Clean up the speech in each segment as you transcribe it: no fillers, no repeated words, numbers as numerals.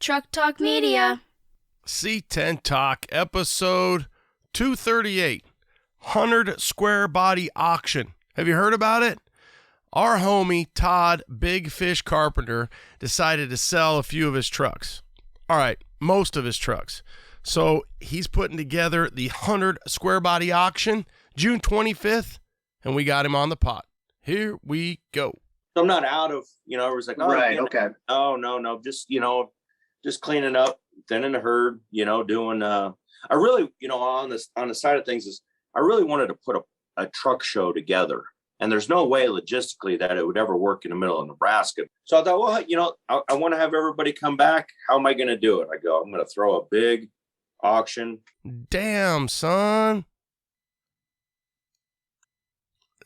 Truck Talk Media. C10 Talk, episode 238, 100 Squarebody Auction. Have you heard about it? Our homie, Todd, Big Fish Carpenter, decided to sell a few of his trucks. All right, most of his trucks. So he's putting together the 100 Squarebody Auction, June 25th, and we got him on the pot. Here we go. I'm not out of, it was like, okay. Oh, no, just cleaning up, thinning the herd, doing, I really, on the side of things is I really wanted to put a truck show together, and there's no way logistically that it would ever work in the middle of Nebraska. So I thought, well, I want to have everybody come back. How am I going to do it? I go, I'm going to throw a big auction. Damn, son.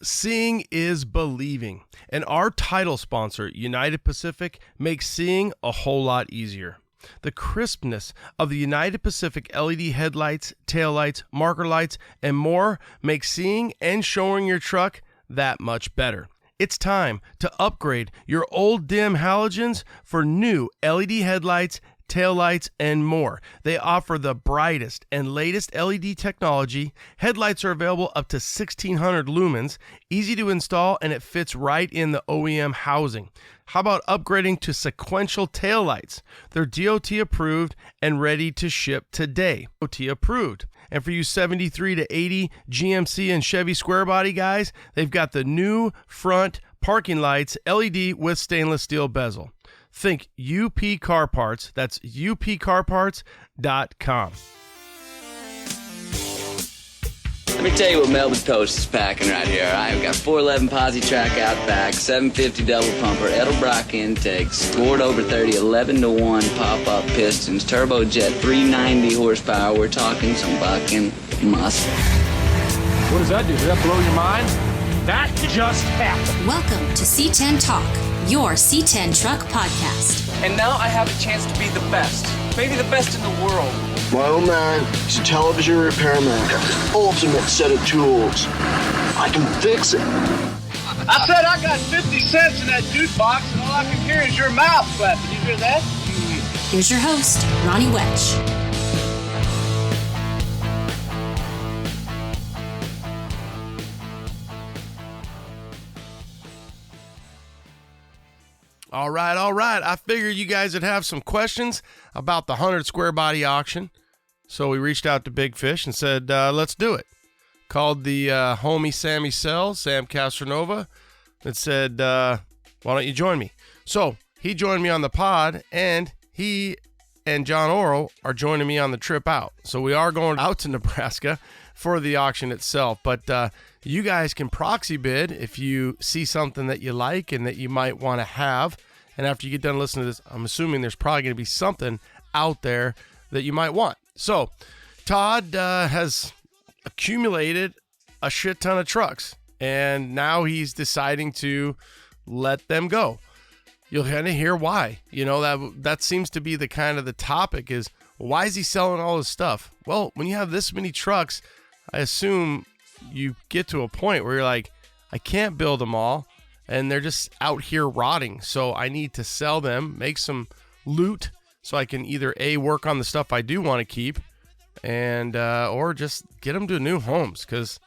Seeing is believing, and our title sponsor, United Pacific, makes seeing a whole lot easier. The crispness of the United Pacific LED headlights, taillights, marker lights, and more makes seeing and showing your truck that much better. It's time to upgrade your old dim halogens for new LED headlights, taillights, and more. They offer the brightest and latest LED technology. Headlights are available up to 1,600 lumens, easy to install, and it fits right in the OEM housing. How about upgrading to sequential taillights? They're DOT approved and ready to ship today. DOT approved. And for you 73 to 80 GMC and Chevy Squarebody guys, they've got the new front parking lights, LED with stainless steel bezel. Think UP Car Parts. That's upcarparts.com. Let me tell you what Melba Toast is packing right here. I've got 411 posi track out back, 750 double pumper, Edelbrock intake, scored over 30, 11-to-1 pop-up pistons, turbojet, 390 horsepower. We're talking some bucking muscle. What does that do? Does that blow your mind? That just happened. Welcome to C10 Talk, your C10 truck podcast. And now I have a chance to be the best, maybe the best in the world. My old man, he's a television repairman. Got this ultimate set of tools. I can fix it. I said I got 50 cents in that jukebox, and all I can hear is your mouth flapping. You hear that? Here's your host, Ronnie Welch. All right. I figured you guys would have some questions about the 100 Squarebody Auction. So we reached out to Big Fish and said, let's do it. Called the homie Sam Castronova, and said, why don't you join me? So he joined me on the pod, and he and John Oro are joining me on the trip out. So we are going out to Nebraska for the auction itself. But you guys can proxy bid if you see something that you like and that you might want to have. And after you get done listening to this, I'm assuming there's probably going to be something out there that you might want. So Todd has accumulated a shit ton of trucks, and now he's deciding to let them go. You'll kind of hear why. That seems to be the kind of the topic is, why is he selling all his stuff? Well, when you have this many trucks, I assume you get to a point where you're like, I can't build them all, and they're just out here rotting. So I need to sell them, make some loot, so I can either work on the stuff I do want to keep, and or just get them to new homes because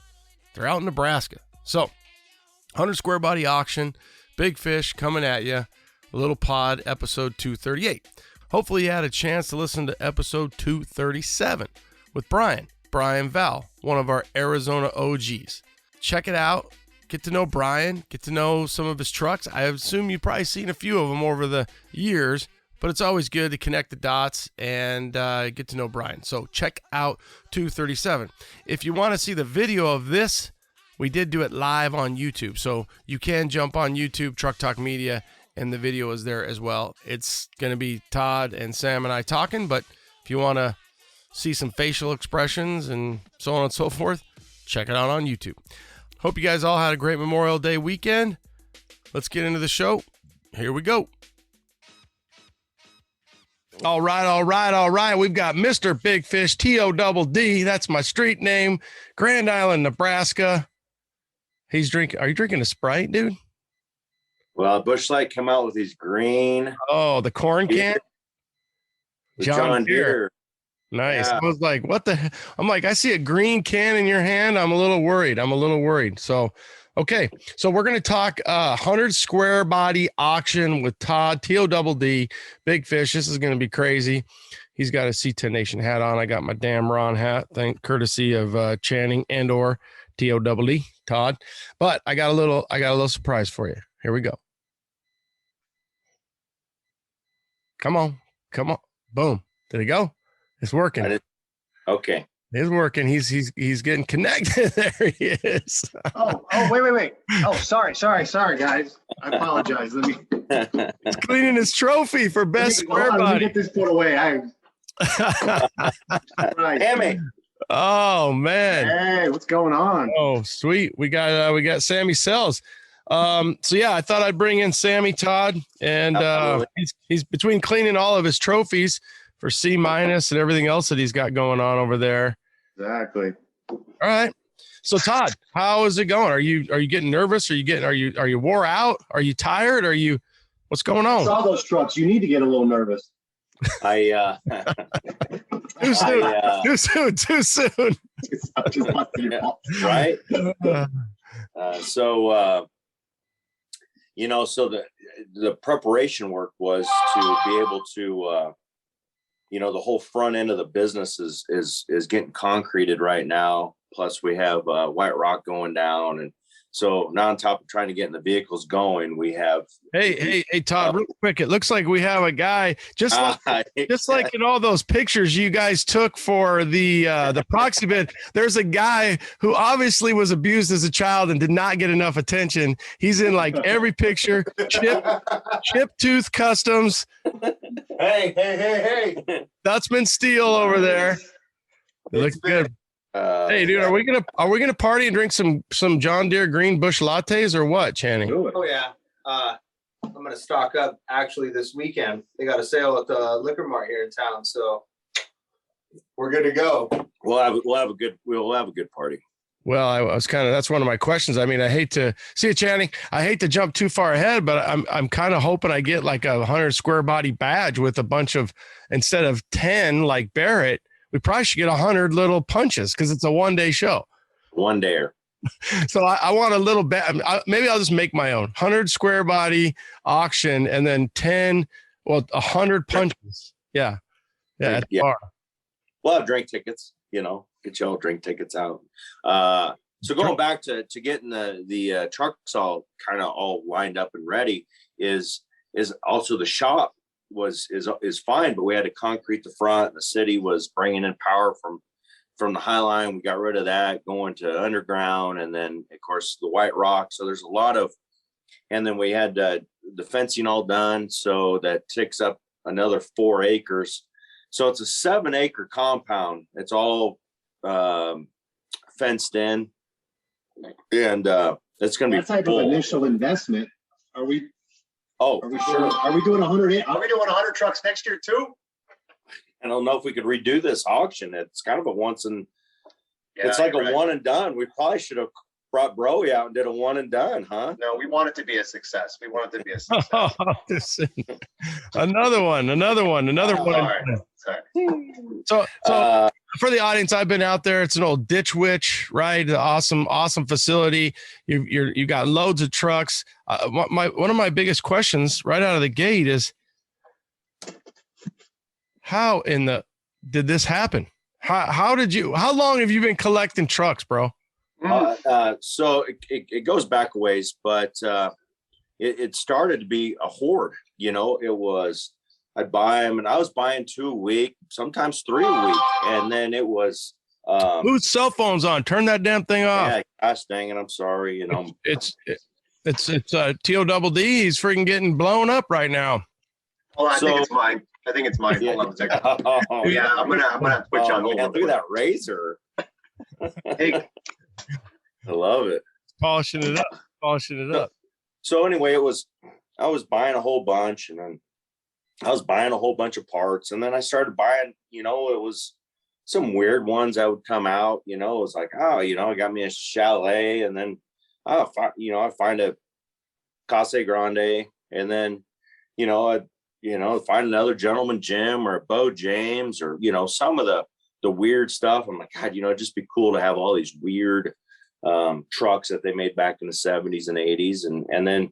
they're out in Nebraska. So 100 Squarebody Auction, Big Fish coming at you. Little Pod, episode 238. Hopefully you had a chance to listen to episode 237 with Brian Val, one of our Arizona OGs. Check it out. Get to know Brian. Get to know some of his trucks. I assume you've probably seen a few of them over the years, but it's always good to connect the dots and get to know Brian. So check out 237. If you want to see the video of this, we did do it live on YouTube. So you can jump on YouTube, Truck Talk Media, and the video is there as well. It's going to be Todd and Sam and I talking, but if you want to see some facial expressions and so on and so forth, check it out on YouTube. Hope you guys all had a great Memorial Day weekend. Let's get into the show. Here we go. All right. We've got Mr. Big Fish, Todd. That's my street name. Grand Island, Nebraska. He's drinking. Are you drinking a Sprite, dude? Well, Busch Light come out with these green. Oh, the corn can? John Deere. Nice. Yeah. I was like, what the? I'm like, I see a green can in your hand. I'm a little worried. So, okay. So we're going to talk 100 Squarebody Auction with Todd, Todd, Big Fish. This is going to be crazy. He's got a C10 Nation hat on. I got my damn Ron hat, courtesy of Channing and or Todd. But I got a little surprise for you. Here we go. Come on. Boom. Did it go? It's working. Okay. It's working. He's getting connected. There he is. Oh, wait. Oh, sorry, guys. I apologize. He's cleaning his trophy for best Squarebody. Let me get this put away. Damn it. Oh man. Hey, what's going on? Oh, sweet. We got Sammy Sells. So yeah, I thought I'd bring in Sammy Todd, and he's between cleaning all of his trophies for C- and everything else that he's got going on over there. Exactly. All right. So Todd, how is it going? Are you getting nervous? Are you wore out? Are you tired? What's going on? I saw those trucks. You need to get a little nervous. Too soon. Right. So the preparation work was to be able to, the whole front end of the business is getting concreted right now. Plus we have white rock going down. And so now on top of trying to get the vehicles going, we have. Hey, Todd, real quick. It looks like we have a guy just like in all those pictures you guys took for the Proxy bid. There's a guy who obviously was abused as a child and did not get enough attention. He's in like every picture. Chip Tooth Customs. Hey. Dutchman Steel over there. It looks good. Hey, dude, are we gonna party and drink some John Deere Green Bush lattes or what, Channing? Oh yeah, I'm gonna stock up actually this weekend. They got a sale at the liquor mart here in town, so we're good to go. We'll have a good party. Well, I was that's one of my questions. I mean, I hate to see it, Channing. I hate to jump too far ahead, but I'm kind of hoping I get like a 100 Squarebody badge with a bunch of, instead of 10 like Barrett. We probably should get 100 little punches because it's a one-day show. One day. So I want a little bit. Maybe I'll just make my own 100 Squarebody Auction and then 100 punches. Yeah. At the bar. We'll have drink tickets, get y'all drink tickets out. So going back to getting the trucks all lined up and ready is also the shop is fine, but we had to concrete the front. The city was bringing in power from the High Line. We got rid of that, going to underground, and then of course the white rock. So there's a lot of, and then we had the fencing all done, so that takes up another 4 acres. So it's a 7-acre compound. It's all fenced in, and it's going to be that type full. Of initial investment. Are we? Oh, are we sure. Are we doing 100? Are we doing 100 trucks next year too? I don't know if we could redo this auction. It's kind of a it's like a one and done. We probably should have brought Broy out and did a one and done, huh? No, we want it to be a success. Another one. Sorry. So for the audience, I've been out there. It's an old Ditch Witch, right? Awesome facility. You got loads of trucks. One of my biggest questions right out of the gate is, how did this happen? How long have you been collecting trucks, bro? So it goes back a ways, but it started to be a hoard. It was, I'd buy them, and I was buying 2 a week, sometimes 3 a week, and then it was. Whose cell phone's on? Turn that damn thing off. Yeah, gosh dang it, I'm sorry. It's Todd. He's freaking getting blown up right now. Hold on, I think it's mine. Yeah. Hold on a second. Yeah, I'm gonna put you on hold. Look at that razor. Hey. I love it. Polishing it up. So anyway, I was buying a whole bunch, and then I was buying a whole bunch of parts, and then I started buying, it was some weird ones that would come out, it was like, I got me a Chalet, and then, I find a Casa Grande, and then, find another Gentleman Jim or a Bo James or, some of the weird stuff. I'm like, God, it'd just be cool to have all these weird trucks that they made back in the 70s and 80s. And then,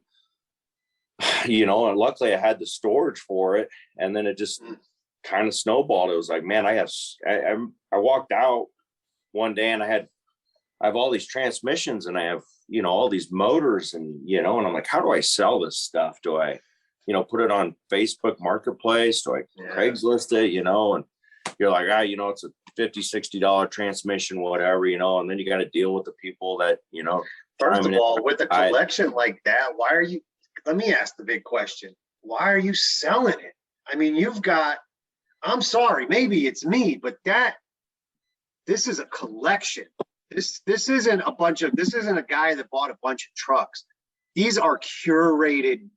and luckily I had the storage for it. And then it just kind of snowballed. It was like, man, I walked out one day and I have all these transmissions and I have, all these motors and, and I'm like, how do I sell this stuff? Do I, put it on Facebook Marketplace? Do I Craigslist it, and you're like, it's a $50, $60 transmission, whatever, and then you got to deal with the people that, First of all, with a collection like that, let me ask the big question. Why are you selling it? I mean, I'm sorry, maybe it's me, but this is a collection. This isn't a guy that bought a bunch of trucks. These are curated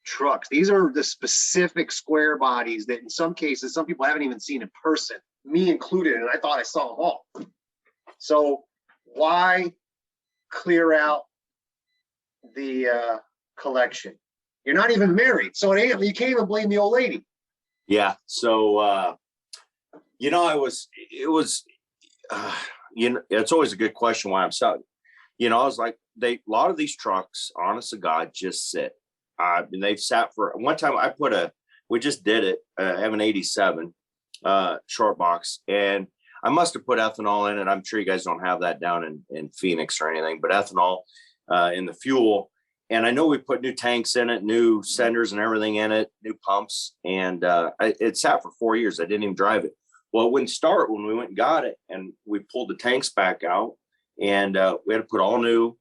trucks. These are the specific square bodies that in some cases, some people haven't even seen in person, me included, and I thought I saw them all. So why clear out the collection? You're not even married, so you can't even blame the old lady. Yeah. So, it's always a good question why I'm selling. I was like, a lot of these trucks, honest to God, just sit. They've sat for one time. We just did it. I have an 87 short box, and I must have put ethanol in it. I'm sure you guys don't have that down in Phoenix or anything, but ethanol in the fuel. And I know we put new tanks in it, new senders and everything in it, new pumps. And it sat for 4 years. I didn't even drive it. Well, it wouldn't start when we went and got it. And we pulled the tanks back out and we had to put all new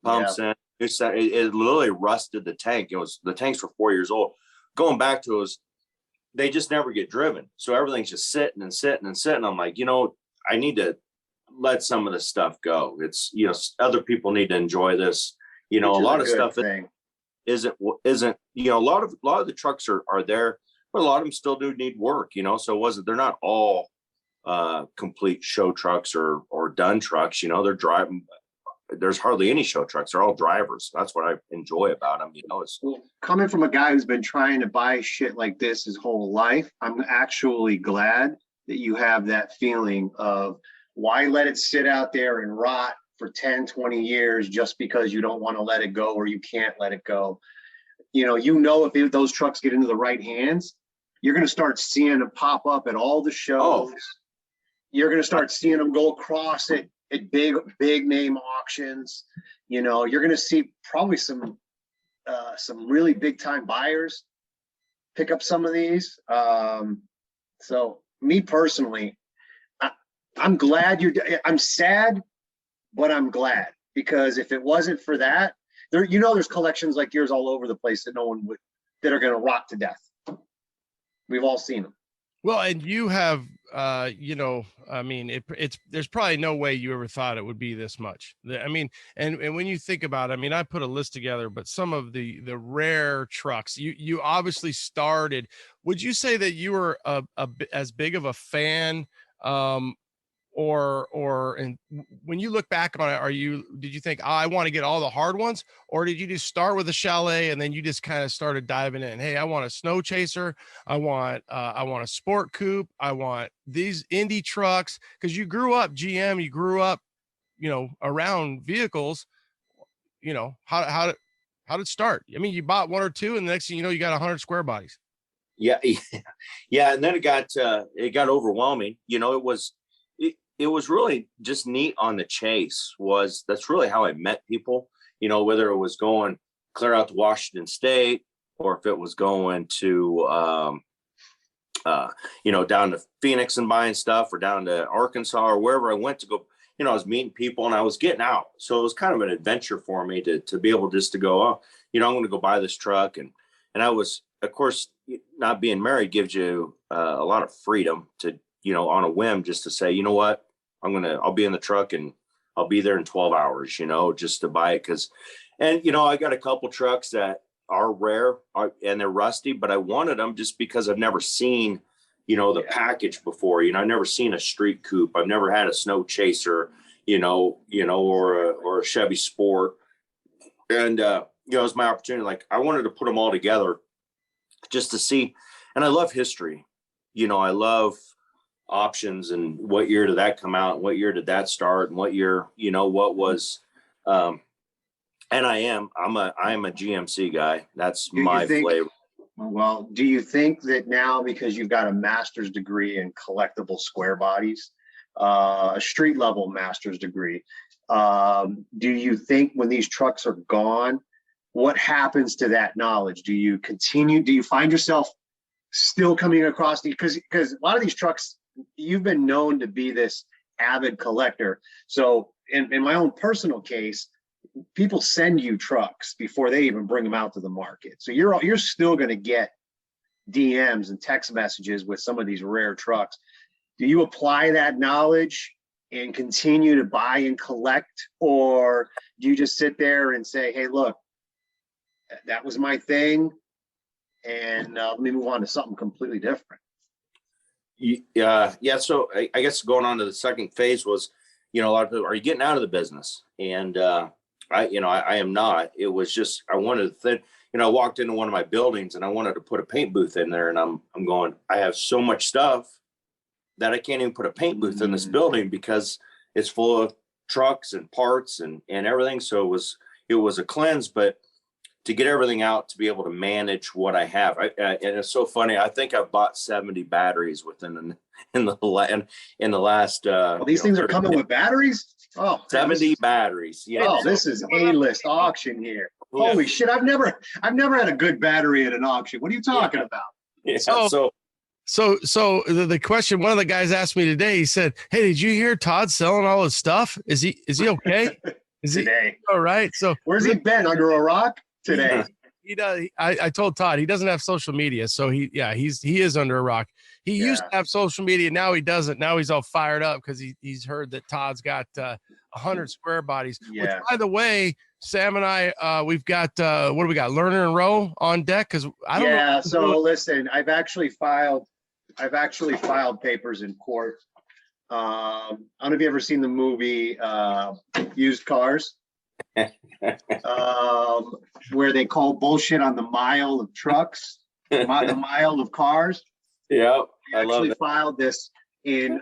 pumps in. It literally rusted the tank. The tanks were 4 years old. Going back to it, they just never get driven. So everything's just sitting and sitting and sitting. I'm like, I need to let some of this stuff go. It's, other people need to enjoy this. A lot of stuff isn't, a lot of the trucks are there, but a lot of them still do need work, so they're not all complete show trucks or done trucks, they're driving. There's hardly any show trucks. They're all drivers. That's what I enjoy about them. It's coming from a guy who's been trying to buy shit like this his whole life. I'm actually glad that you have that feeling of why let it sit out there and rot for 10, 20 years just because you don't want to let it go or you can't let it go. If those trucks get into the right hands, you're going to start seeing them pop up at all the shows. You're going to start seeing them go across it at big name auctions. You're going to see probably some really big time buyers pick up some of these. So me personally, I'm glad I'm sad, but I'm glad, because if it wasn't for that, there's collections like yours all over the place that that are going to rot to death. We've all seen them. Well, and you have, there's probably no way you ever thought it would be this much. And when you think about it, I put a list together, but some of the rare trucks, you obviously started. Would you say that you were as big of a fan, and when you look back on it, did you think, I want to get all the hard ones, or did you just start with a Chalet and then you just kind of started diving in? Hey, I want a snow chaser. I want a sport coupe. I want these indie trucks. Cause you grew up GM, you grew up, around vehicles, how did it start? You bought one or two and the next thing you know, you got 100 square bodies. Yeah. Yeah. And then it got overwhelming. It was really just neat on the chase. That's really how I met people, whether it was going clear out to Washington State or if it was going to, down to Phoenix and buying stuff, or down to Arkansas or wherever I went to go, I was meeting people and I was getting out. So it was kind of an adventure for me to be able just to go, I'm going to go buy this truck. And I was, of course, not being married gives you a lot of freedom to, on a whim, just to say, you know what, I'll be in the truck and I'll be there in 12 hours, just to buy it. I got a couple trucks that are rare and they're rusty, but I wanted them just because I've never seen, the package before. I've never seen a street coupe. I've never had a snow chaser, or a Chevy Sport. And, it was my opportunity. Like, I wanted to put them all together just to see. And I love history. You know, I love options and what year did that come out? What year did that start? And what year, you know, what was, and I am a GMC guy. That's my flavor. Well, do you think that now, because you've got a master's degree in collectible square bodies, a street level master's degree, do you think when these trucks are gone, what happens to that knowledge? Do you find yourself still coming across these? Because a lot of these trucks, you've been known to be this avid collector. So in my own personal case, people send you trucks before they even bring them out to the market. So you're still going to get DMs and text messages with some of these rare trucks. Do you apply that knowledge and continue to buy and collect, or do you just sit there and say, hey, look, that was my thing, and let me move on to something completely different? Yeah. So I guess going on to the second phase was, you know, a lot of people, are you getting out of the business? And I am not. It was just, I wanted to, I walked into one of my buildings and I wanted to put a paint booth in there, and I'm going, I have so much stuff that I can't even put a paint booth in this building because it's full of trucks and parts and everything. So it was a cleanse, but to get everything out, to be able to manage what I have. And it's so funny. I think I've bought 70 batteries in the last. These things are coming with batteries. 70 batteries. Yeah. This is A-list auction here. Yeah. Holy shit! I've never had a good battery at an auction. What are you talking about? Yeah. So the question one of the guys asked me today, he said, hey, did you hear Todd selling all his stuff? Is he okay? Is today. All right. So where's he been? Under a rock today? He does. I told Todd he doesn't have social media. So he is under a rock. He used to have social media. Now he doesn't. Now he's all fired up because he's heard that Todd's got 100 square bodies. Yeah. Which, by the way, Sam and I, we've got what do we got? Lerner and Rowe on deck, because I don't know. Yeah. So listen, I've actually filed papers in court. I don't know if you ever seen the movie Used Cars, where they call bullshit on the mile of trucks, the mile of cars. Yeah, I actually filed this in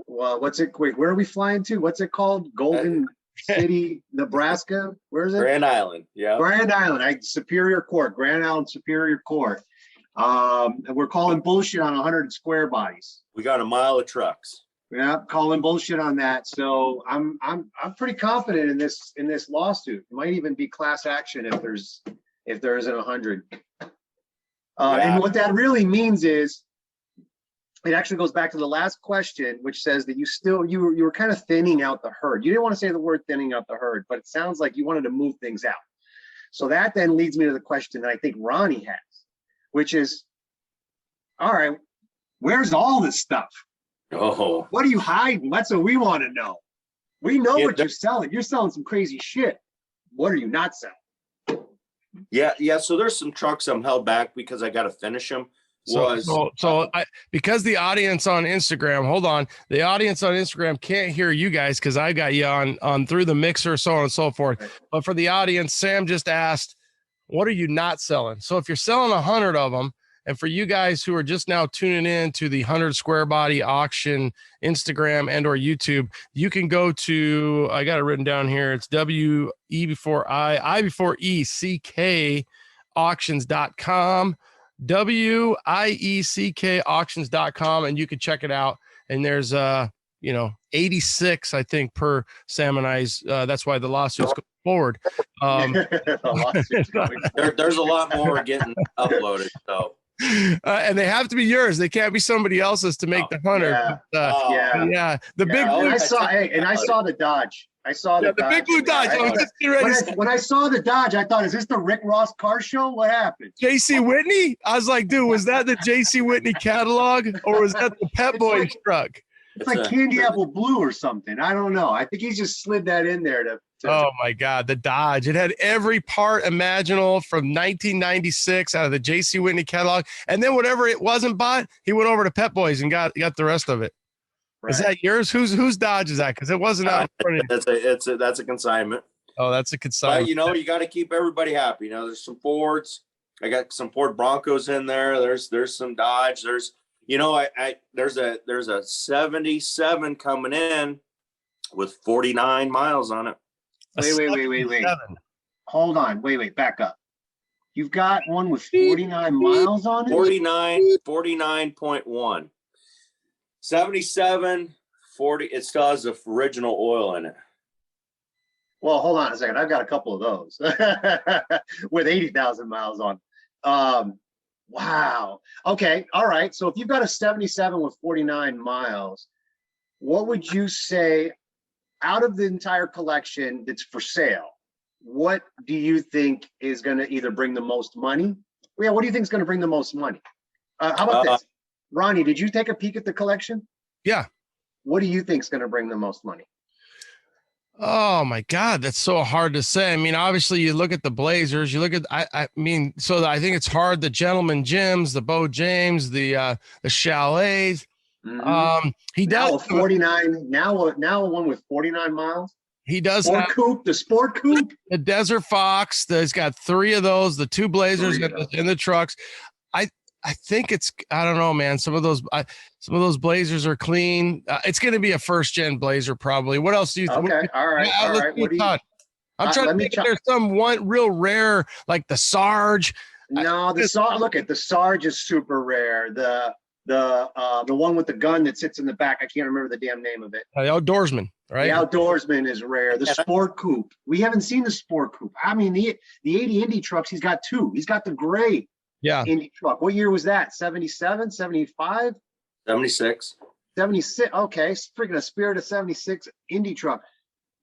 where are we flying to? What's it called? Golden City, Nebraska. Where is it? Grand Island. Yeah. Grand Island. Superior Court. Grand Island Superior Court. And we're calling bullshit on 100 square bodies. We got a mile of trucks. Yeah, calling bullshit on that. So I'm pretty confident in this lawsuit. It might even be class action if there isn't 100. And what that really means is, it actually goes back to the last question, which says that you were kind of thinning out the herd. You didn't want to say the word thinning out the herd, but it sounds like you wanted to move things out. So that then leads me to the question that I think Ronnie has, which is, all right, where's all this stuff? Oh, what are you hiding? That's what we want to know. We know what you're selling. You're selling some crazy shit. What are you not selling? Yeah. So there's some trucks I'm held back because I got to finish them. Because the audience on Instagram, hold on, the audience on Instagram can't hear you guys because I got you on through the mixer, so on and so forth. Right. But for the audience, Sam just asked, what are you not selling? So if you're selling 100 of them, and for you guys who are just now tuning in to the 100 Squarebody Auction Instagram and or YouTube, you can go to, I got it written down here. It's W-E before I before E-C-K auctions.com. WIECK auctions.com, and you can check it out. And there's 86, I think, per Sam and I's. That's why the lawsuit's going forward. There's a lot more getting uploaded. So. And they have to be yours. They can't be somebody else's to make the 100. The big blue. I saw the Dodge. I saw the big blue Dodge. When I saw the Dodge, I thought, is this the Rick Ross car show? What happened? JC Whitney? I was like, dude, was that the JC Whitney catalog, or was that the Pep Boys truck? It's like candy apple blue or something. I don't know. I think he just slid that in there to oh my God, the Dodge. It had every part imaginable from 1996 out of the JC Whitney catalog. And then whatever it wasn't bought, he went over to Pep Boys and got the rest of it. Right. Is that yours? Whose Dodge is that? Because it wasn't out in front of you. That's a consignment. Oh, that's a consignment. But you got to keep everybody happy. There's some Fords, I got some Ford Broncos in there. There's some Dodge. There's, you know, there's a 77 coming in with 49 miles on it. Wait. Hold on. Wait, back up. You've got one with 49 miles on it? 49.1. 77, 40. It still has the original oil in it. Well, hold on a second. I've got a couple of those with 80,000 miles on. Wow. Okay. All right. So if you've got a 77 with 49 miles, what would you say out of the entire collection that's for sale? What do you think is going to either bring the most money? Yeah. What do you think is going to bring the most money? How about this? Ronnie, did you take a peek at the collection? Yeah. What do you think is going to bring the most money? Oh my God, that's so hard to say. I mean, obviously you look at the Blazers, you look at, I think it's hard. The Gentleman Gyms, the Bo James, the Chalets. Mm-hmm. He now does 49. Now one with 49 miles. He does Sport Coupe, the Sport Coupe, the Desert Fox. He's got 3 of those. The 2 Blazers in the trucks. I think I don't know, man. Some of those Blazers are clean. It's going to be a first gen Blazer probably. What else do you think? Okay, all right. I'm trying to think if there's some one real rare like the Sarge. No, look at the Sarge is super rare. The one with the gun that sits in the back. I can't remember the damn name of it. The Outdoorsman, right? The Outdoorsman is rare. The Sport Coupe. We haven't seen the Sport Coupe. I mean, the 80 Indy trucks, he's got 2. He's got the gray Indy truck. What year was that? 77, 75? 76. 76. Okay, freaking a Spirit of 76 Indy truck.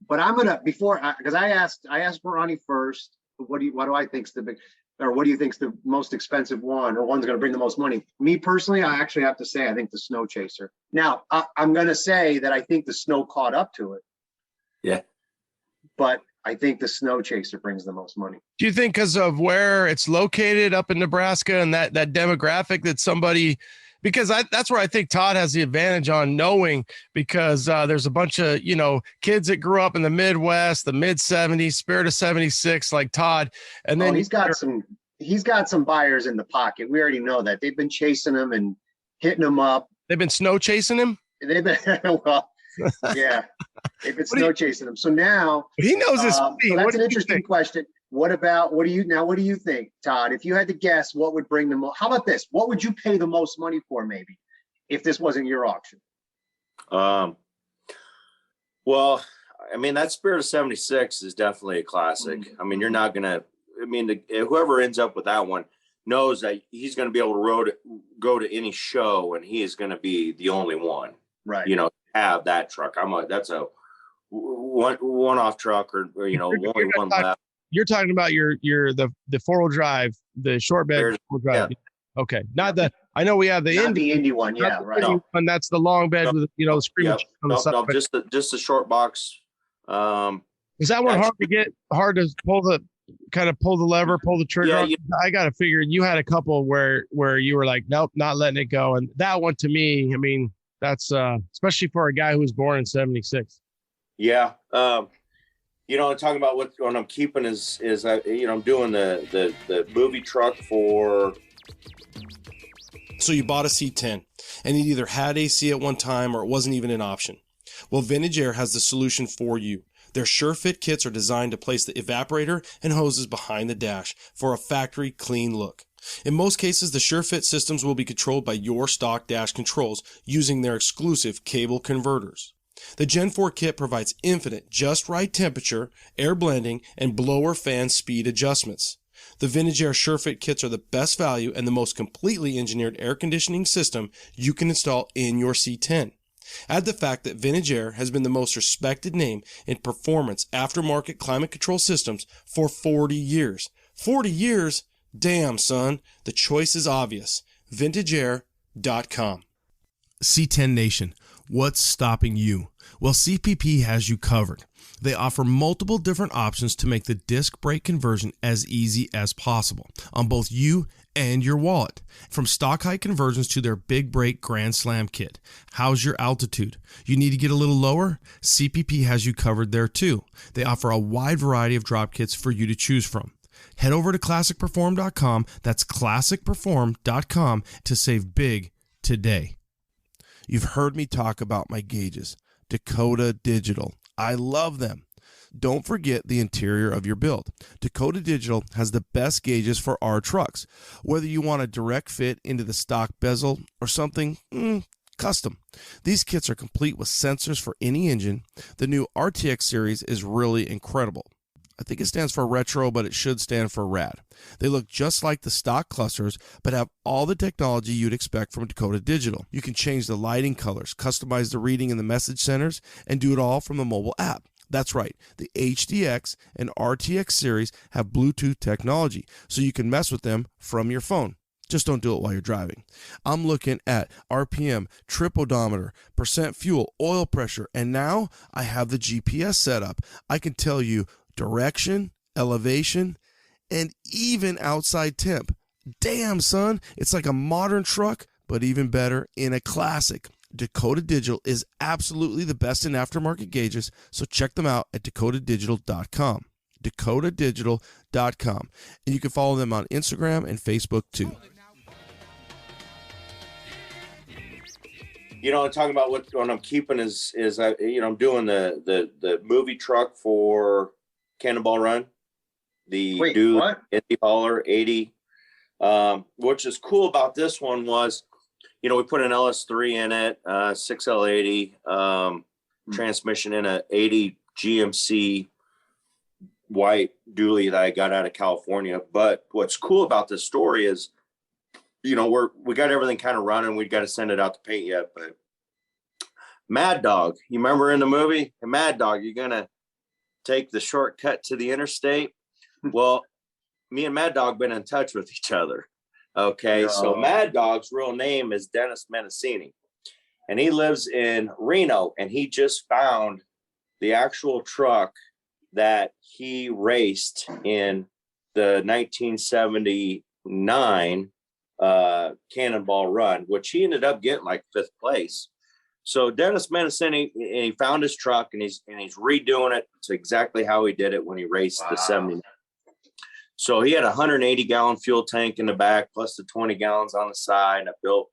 But I'm gonna because I asked Ronnie first. What do I think's the big, or what do you think's the most expensive one, or one's gonna bring the most money? Me personally, I actually have to say I think the Snow Chaser. Now I'm gonna say that I think the snow caught up to it. Yeah. But I think the Snow Chaser brings the most money. Do you think because of where it's located up in Nebraska and that demographic that somebody, because that's where I think Todd has the advantage on knowing, because there's a bunch of, kids that grew up in the Midwest, the mid 70s, Spirit of 76, like Todd. And then he's got some buyers in the pocket. We already know that. They've been chasing him and hitting him up. They've been snow chasing him? They've been, yeah. They've been snow chasing him. So now he knows his speed. So that's an interesting question. What do you think, Todd? If you had to guess, what would bring the most? How about this? What would you pay the most money for, maybe, if this wasn't your auction? Well, I mean, that Spirit of 76 is definitely a classic. I mean, you're not gonna. I mean, whoever ends up with that one knows that he's going to be able to go to any show, and he is going to be the only one. Right. Have that truck. That's a one-off truck, or only one left. You're talking about the 4-wheel drive, the short bed 4-wheel drive. Yeah. Okay. Not the, I know we have the Indy one. Yeah. Right. And that's the long bed with, the screen on the side. No, just the short box. Is that one hard to pull the lever, pull the trigger? Yeah, I got to figure you had a couple where you were like, nope, not letting it go. And that one to me, I mean, that's especially for a guy who was born in 76. Yeah. Talking about what I'm keeping is I'm doing the movie truck for. So you bought a C10 and it either had AC at one time or it wasn't even an option. Well, Vintage Air has the solution for you. Their SureFit kits are designed to place the evaporator and hoses behind the dash for a factory clean look. In most cases, the SureFit systems will be controlled by your stock dash controls using their exclusive cable converters. The Gen 4 kit provides infinite, just right temperature, air blending, and blower fan speed adjustments. The Vintage Air SureFit kits are the best value and the most completely engineered air conditioning system you can install in your C10. Add the fact that Vintage Air has been the most respected name in performance aftermarket climate control systems for 40 years. 40 years? Damn, son. The choice is obvious. VintageAir.com. C10 Nation, what's stopping you? Well, CPP has you covered. They offer multiple different options to make the disc brake conversion as easy as possible on both you and your wallet. From stock height conversions to their Big Brake Grand Slam kit. How's your altitude? You need to get a little lower? CPP has you covered there too. They offer a wide variety of drop kits for you to choose from. Head over to classicperform.com. That's classicperform.com to save big today. You've heard me talk about my gauges, Dakota Digital. I love them. Don't forget the interior of your build. Dakota Digital has the best gauges for our trucks. Whether you want a direct fit into the stock bezel or something custom. These kits are complete with sensors for any engine. The new RTX series is really incredible. I think it stands for retro, but it should stand for rad. They look just like the stock clusters, but have all the technology you'd expect from Dakota Digital. You can change the lighting colors, customize the reading in the message centers, and do it all from the mobile app. That's right, the HDX and RTX series have Bluetooth technology, so you can mess with them from your phone. Just don't do it while you're driving. I'm looking at RPM, trip odometer, percent fuel, oil pressure, and now I have the GPS set up. I can tell you direction, elevation, and even outside temp. Damn, son, it's like a modern truck, but even better in a classic. Dakota Digital is absolutely the best in aftermarket gauges, so check them out at dakotadigital.com. dakotadigital.com. And you can follow them on Instagram and Facebook too. You know, talking about what I'm keeping is I, you know, I'm doing the movie truck for Cannonball Run, the Indy Hauler 80. Which is cool about this one was, you know, we put an LS3 in it, 6L80 transmission in a 80 GMC white dually that I got out of California. But what's cool about this story is, you know, we got everything kind of running. We got to send it out to paint yet, but Mad Dog, you remember in the movie, Mad Dog, you're gonna take the shortcut to the interstate. Well, me and Mad Dog been in touch with each other. Okay, so Mad Dog's real name is Dennis Menacini, and he lives in Reno, and he just found the actual truck that he raced in the 1979 Cannonball Run, which he ended up getting like 5th place. So Dennis Menacini, and he found his truck, and he's redoing it to exactly how he did it when he raced the 79. So he had a 180-gallon fuel tank in the back, plus the 20 gallons on the side. And I built,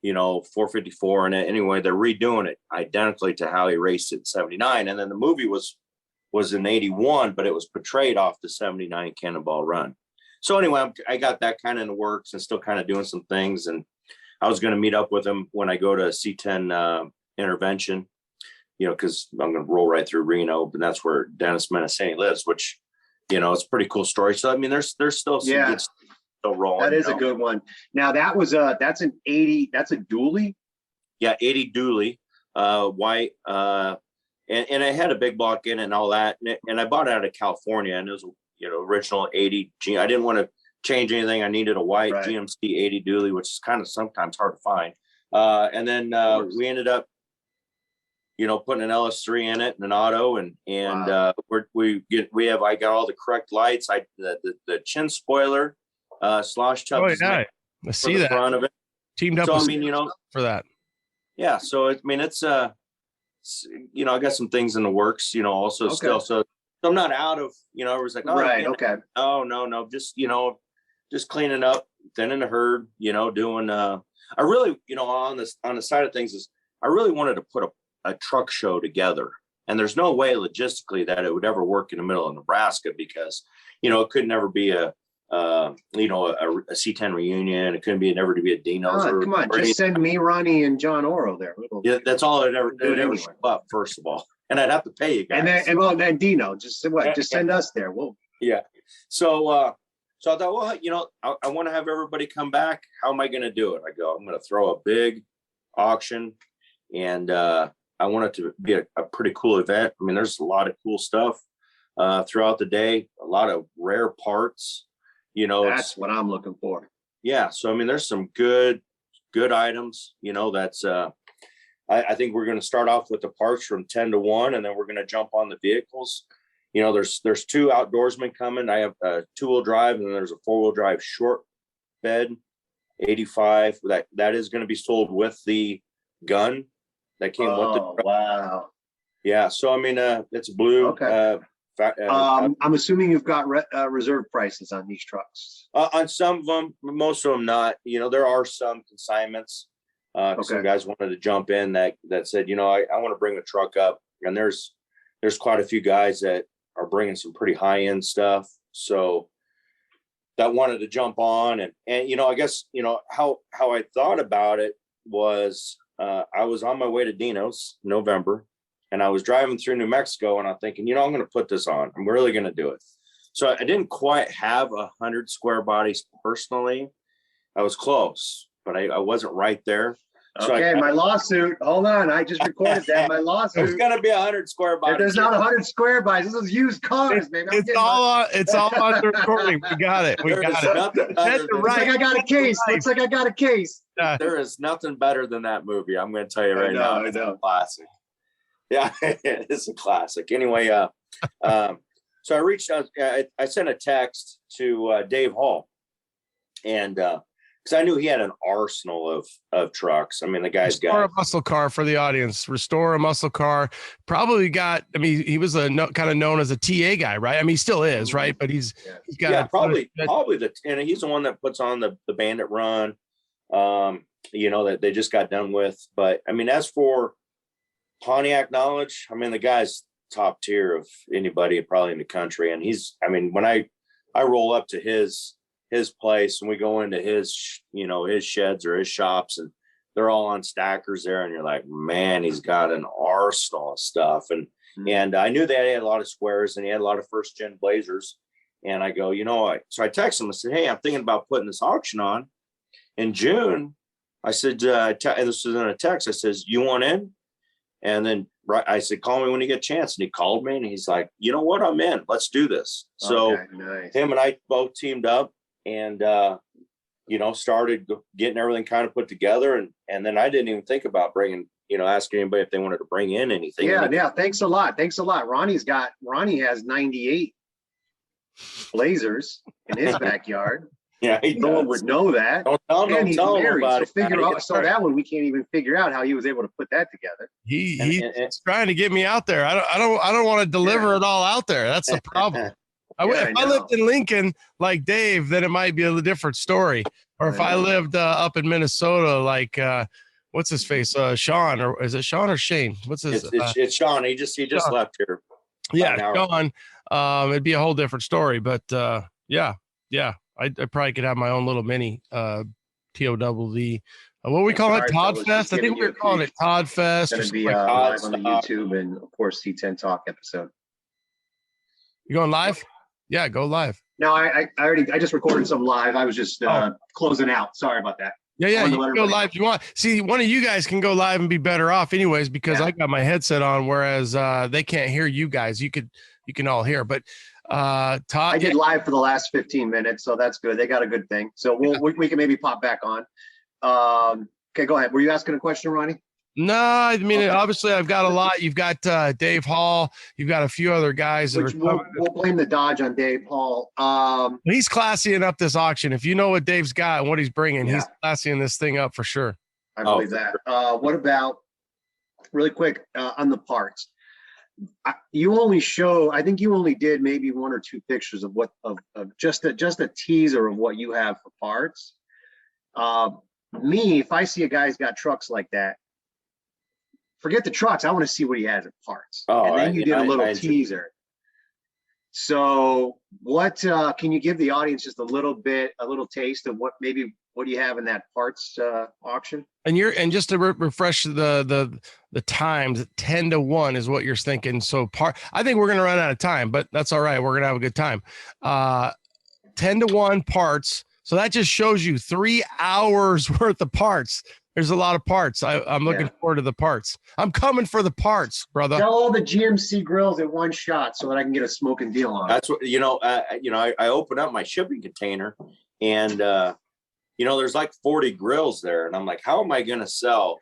you know, 454 in it. Anyway, they're redoing it identically to how he raced it in 79. And then the movie was in 81, but it was portrayed off the 79 Cannonball Run. So anyway, I got that kind of in the works and still kind of doing some things. And I was going to meet up with him when I go to C10 intervention, you know, because I'm going to roll right through Reno, but that's where Dennis Menacini lives, which, you know, it's a pretty cool story. So, I mean, there's still some good stuff still rolling. That is a good one. Now that was that's an 80, that's a dually. Yeah. 80 dually, white, and it had a big block in it and all that. And I bought it out of California, and it was, you know, original 80 G. I didn't want to change anything. I needed a white GMC 80 dually, which is kind of sometimes hard to find. And then we ended up, you know, putting an LS3 in it and an auto, and I got all the correct lights. The chin spoiler, slosh tub. Oh, yeah. I see that. Front of it. Teamed up. So, with, I mean, you know, for that. Yeah. So I mean, it's you know, I got some things in the works, you know, also still. So I'm not out of, you know, it was like, oh, right. You know, Okay. Oh, no. Just, you know, just cleaning up, thinning the herd, you know, doing, I really, you know, on the side of things is I really wanted to put a truck show together, and there's no way logistically that it would ever work in the middle of Nebraska, because, you know, it could never be a C10 reunion. It couldn't be never to be a Dino's. Come on, just send me, Ronnie, and John Oro there. Yeah, that's all I'd ever do. Anyway. But first of all, and I'd have to pay you guys. And then Dino, just send us there. Well, yeah. So I thought, well, you know, I want to have everybody come back. How am I going to do it? I go, I'm going to throw a big auction, and I want it to be a pretty cool event. I mean, there's a lot of cool stuff throughout the day, a lot of rare parts, you know. That's what I'm looking for. Yeah. So, I mean, there's some good items, you know, that's, I think we're going to start off with the parts from 10 to 1, and then we're going to jump on the vehicles. You know, there's 2 outdoorsmen coming. I have a 2-wheel drive, and then there's a 4-wheel drive short bed 85 that is going to be sold with the gun that came with the truck. Wow. Yeah. So, I mean, it's blue. Okay. I'm assuming you've got reserve prices on these trucks. On some of them, most of them not. You know, there are some consignments. Some guys wanted to jump in that said, you know, I want to bring the truck up, and there's quite a few guys that are bringing some pretty high end stuff. So that wanted to jump on, and you know, I guess, you know, how I thought about it was, I was on my way to Dino's November, and I was driving through New Mexico, and I'm thinking, you know, I'm going to put this on. I'm really going to do it. So I didn't quite have 100 square bodies personally. I was close, but I wasn't right there. So okay, my lawsuit. Hold on, I just recorded that. My lawsuit. There's gonna be 100 square bodies. There's not 100 square bodies. This is used cars, man. It's all on the recording. We got it. We got it. That's right. Looks like I got a case. Looks like I got a case. There is nothing better than that movie. I'm going to tell you right now. It's a classic. Yeah, it's a classic. Anyway, so I reached out. I sent a text to Dave Hall, and because I knew he had an arsenal of trucks. I mean, the guy's got a muscle car for the audience. Restore a muscle car. Probably got. I mean, he was kind of known as a TA guy, right? I mean, he still is, right? But he's got probably and he's the one that puts on the Bandit Run. You know, that they just got done with. But I mean, as for Pontiac knowledge, I mean, the guy's top tier of anybody probably in the country. And he's, I mean, when I roll up to his place and we go into his, you know, his sheds or his shops, and they're all on stackers there, and you're like, man, he's got an arsenal of stuff. And I knew that he had a lot of squares and he had a lot of first gen Blazers. And I go, you know, so I text him, I said, hey, I'm thinking about putting this auction on in June. I said, and this was in a text, I says, you want in? And then I said, call me when you get a chance. And he called me and he's like, you know what, I'm in, let's do this. So nice. Him and I both teamed up and, you know, started getting everything kind of put together. And then I didn't even think about bringing, you know, asking anybody if they wanted to bring in anything. Yeah. Thanks a lot. Ronnie has 98 Blazers in his backyard. Yeah, no one would know that. Don't tell him about it. So that one we can't even figure out how he was able to put that together. He's trying to get me out there. I don't want to deliver it all out there. That's the problem. If I lived in Lincoln like Dave, then it might be a different story. Or if I lived up in Minnesota, like what's his face, Sean, or is it Sean or Shane? What's his? It's Sean. He just Sean. left here. Yeah, Sean. It'd be a whole different story. But yeah. I probably could have my own little mini TOWD. What we call it? Todd Fest? I think we're calling it Todd Fest. It's going to be live on the YouTube and, of course, C10 Talk episode. You going live? Yeah, go live. No, I just recorded some live. I was just closing out. Sorry about that. Yeah, you can go live if you want. See, one of you guys can go live and be better off anyways, because I got my headset on, whereas they can't hear you guys. You can all hear, but Todd, I did live for the last 15 minutes, so that's good. They got a good thing. So we can maybe pop back on. Okay, go ahead. Were you asking a question, Ronnie? No, I mean, obviously I've got a lot. You've got Dave Hall. You've got a few other guys. We'll blame the Dodge on Dave Hall. He's classying up this auction. If you know what Dave's got and what he's bringing, he's classying this thing up for sure. I believe that. What about, really quick, on the parts? I think you only did maybe one or two pictures of just a teaser of what you have for parts. If I see a guy's got trucks like that, forget the trucks. I want to see what he has at parts. And then you did a little teaser. So what can you give the audience just a little taste of what you have in that parts auction? And just to refresh the times, 10 to 1 is what you're thinking. So I think we're going to run out of time, but that's all right. We're going to have a good time. 10 to 1 parts. So that just shows you 3 hours worth of parts. There's a lot of parts. I'm looking forward to the parts. I'm coming for the parts, brother. Sell all the GMC grills in one shot so that I can get a smoking deal on it. That's what, I open up my shipping container and, there's like 40 grills there. And I'm like, how am I going to sell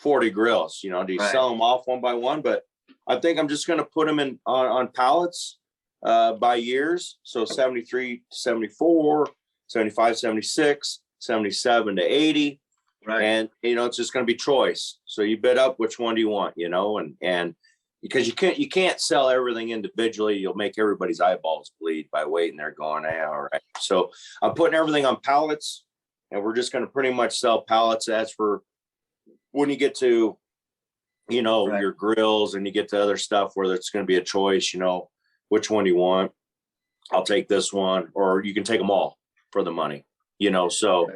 40 grills? Do you sell them off one by one? But I think I'm just going to put them on pallets by years. So 73 to 74, 75, 76, 77 to 80. Right. And, it's just going to be choice. So you bid up which one do you want, and because you can't sell everything individually. You'll make everybody's eyeballs bleed by waiting there going, all right. So I'm putting everything on pallets, and we're just going to pretty much sell pallets. That's for when you get to, your grills and you get to other stuff where there's going to be a choice, which one do you want? I'll take this one, or you can take them all for the money, so.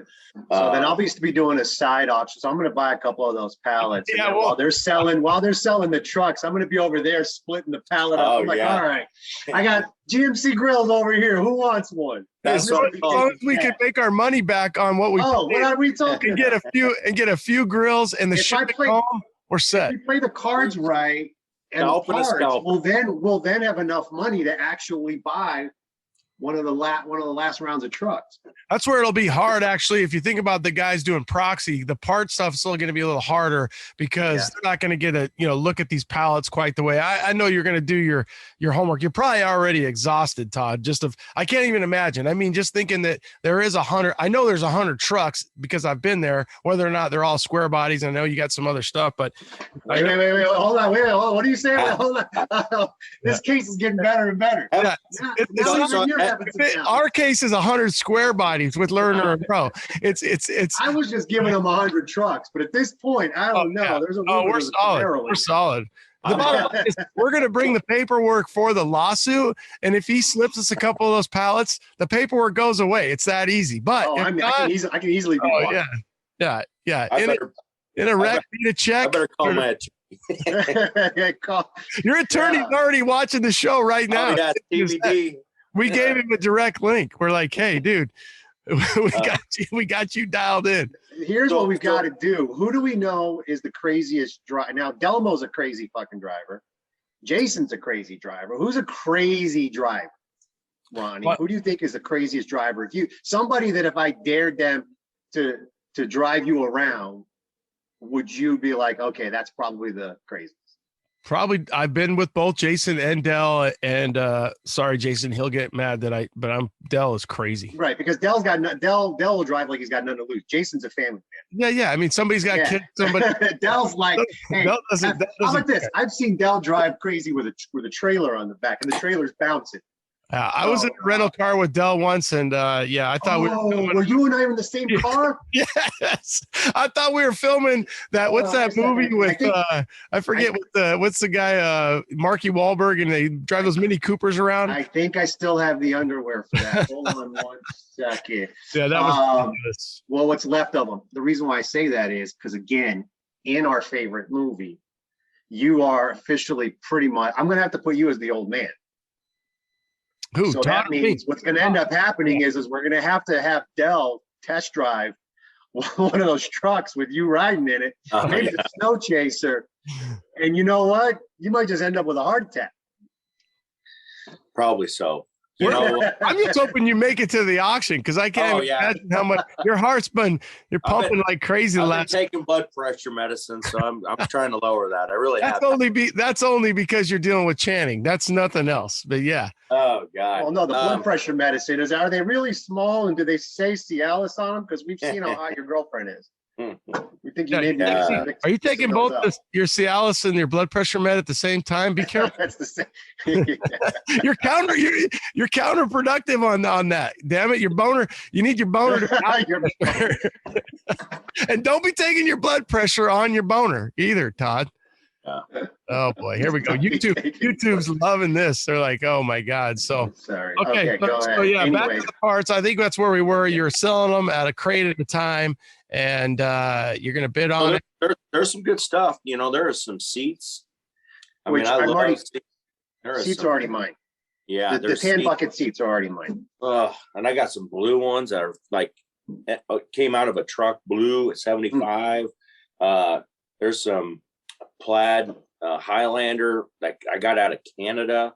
So then I'll be doing a side auction. So I'm going to buy a couple of those pallets. Yeah, and while they're selling the trucks, I'm going to be over there splitting the pallet up. I'm like, all right, I got GMC grills over here. Who wants one? As long as we can make our money back on what we what are we talking and get a few grills and the ship home, we're set. If we play the cards right and the cards, we'll then have enough money to actually buy one of the last rounds of trucks. That's where it'll be hard, actually. If you think about the guys doing Proxy, the part stuff is still going to be a little harder because they're not going to get a look at these pallets quite the way. I know you're going to do your homework. You're probably already exhausted, Todd. I can't even imagine. I mean, just thinking that there is 100. I know there's 100 trucks because I've been there. Whether or not they're all square bodies, I know you got some other stuff, but wait, hold on, what are you saying? Hold on. This case is getting better and better. Yeah. Our case is 100 square bodies with Learner and Pro. It's. I was just giving them 100 trucks, but at this point, I don't know. Yeah. There's a we're solid. We're solid. The bottom line is we're going to bring the paperwork for the lawsuit, and if he slips us a couple of those pallets, the paperwork goes away. It's that easy. But I can easily be one. Yeah. In a wreck, beat a check. I better call my Your attorney's already watching the show right now. DVD. We gave him a direct link. We're like, hey, dude, we got you dialed in. Here's what we've got to do. Who do we know is the craziest driver? Now, Delmo's a crazy fucking driver. Jason's a crazy driver. Who's a crazy driver? Ronnie, who do you think is the craziest driver? Somebody that if I dared them to drive you around, would you be like, okay, that's probably the craziest? Probably. I've been with both Jason and Dell, and sorry, Jason, he'll get mad Dell is crazy. Right, because Dell will drive like he's got nothing to lose. Jason's a family man. Yeah. I mean, somebody's got kids. Somebody. Dell's like, hey, how about this? I've seen Dell drive crazy with a trailer on the back, and the trailer's bouncing. I was in a rental car with Dell once, and I thought were you and I in the same car? Yes, I thought we were filming that. What's that movie with? I forget what's the guy, Marky Wahlberg, and they drive those Mini Coopers around. I think I still have the underwear for that. Hold on one second. Yeah, that was. Well, what's left of them? The reason why I say that is because again, in our favorite movie, you are officially pretty much. I'm going to have to put you as the old man. Who? So that means what's going to end up happening is we're going to have Dell test drive one of those trucks with you riding in it, maybe the snow chaser, and you know what? You might just end up with a heart attack. Probably so. I'm just hoping you make it to the auction because I can't imagine how much your heart's you're pumping like crazy. I've been taking blood pressure medicine, so I'm trying to lower that. I really have. That's only because you're dealing with Channing. That's nothing else. But yeah. Oh God. Well, no, the blood pressure medicine are they really small, and do they say Cialis on them? Because we've seen how hot your girlfriend is. We think you need. Are you taking both your Cialis and your blood pressure med at the same time? Be careful. That's the same. You're counterproductive on that. Damn it, your boner. You need your boner to. And don't be taking your blood pressure on your boner either, Todd. Oh boy, here we go. YouTube's loving this. They're like, oh my God. So sorry. Okay, go so ahead. yeah, Anyways. back to the parts. I think that's where we were. You're selling them at a crate at a time, and you're gonna bid on it. There's some good stuff. There are some seats. I seats are already mine. Yeah, the 10 bucket seats are already mine. And I got some blue ones that are like came out of a truck, blue at 75. There's some plaid Highlander that I got out of Canada.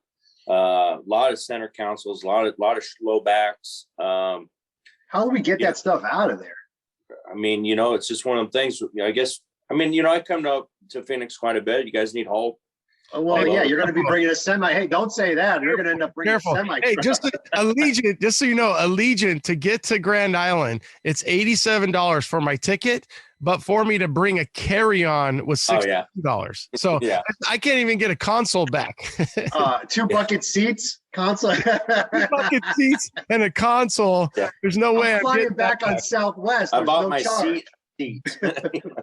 A lot of center consoles, a lot of slow backs. How do we get that stuff out of there? I mean, it's just one of them things. I guess. I mean, I come to Phoenix quite a bit. You guys need help. Oh, well, yeah, you're going to be bringing a semi. Hey, don't say that. You're going to end up bringing Careful. a semi. Hey, just Allegiant, just so you know, Allegiant to get to Grand Island, it's $87 for my ticket, but for me to bring a carry-on was $60. So Yeah. I can't even get a console back. 2 bucket seats, console. 2 bucket seats and a console. Yeah. There's no way I'm I'm flying getting back that on Southwest. I There's bought no my charge. seat.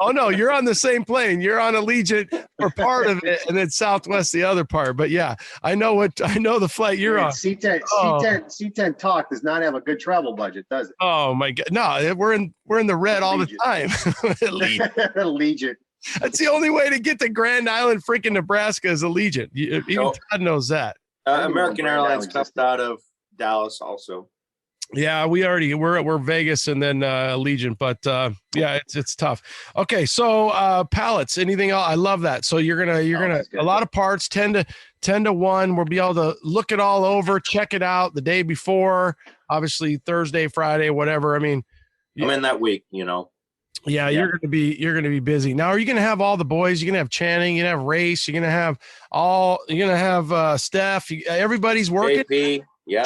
Oh no, you're on the same plane. You're on Allegiant for part of it, and then Southwest the other part. But yeah, I know the flight you're on. C10 Talk does not have a good travel budget, does it? Oh my God, no, we're in the red all the time. Allegiant. That's the only way to get to Grand Island, freaking Nebraska, is Allegiant. Even Todd knows that. American Airlines comes out of Dallas also. Yeah, we're Vegas and then Allegiant, but yeah, it's tough. Okay, so pallets, anything else? I love that. So you're gonna a lot of parts, 10 to 1. We'll be able to look it all over, check it out the day before, obviously Thursday, Friday, whatever. I mean, I'm in that week, you know. Yeah, you're gonna be busy. Now, are you gonna have all the boys? You're gonna have Channing, you're gonna have Race, you're gonna have Steph, everybody's working. JP, yeah,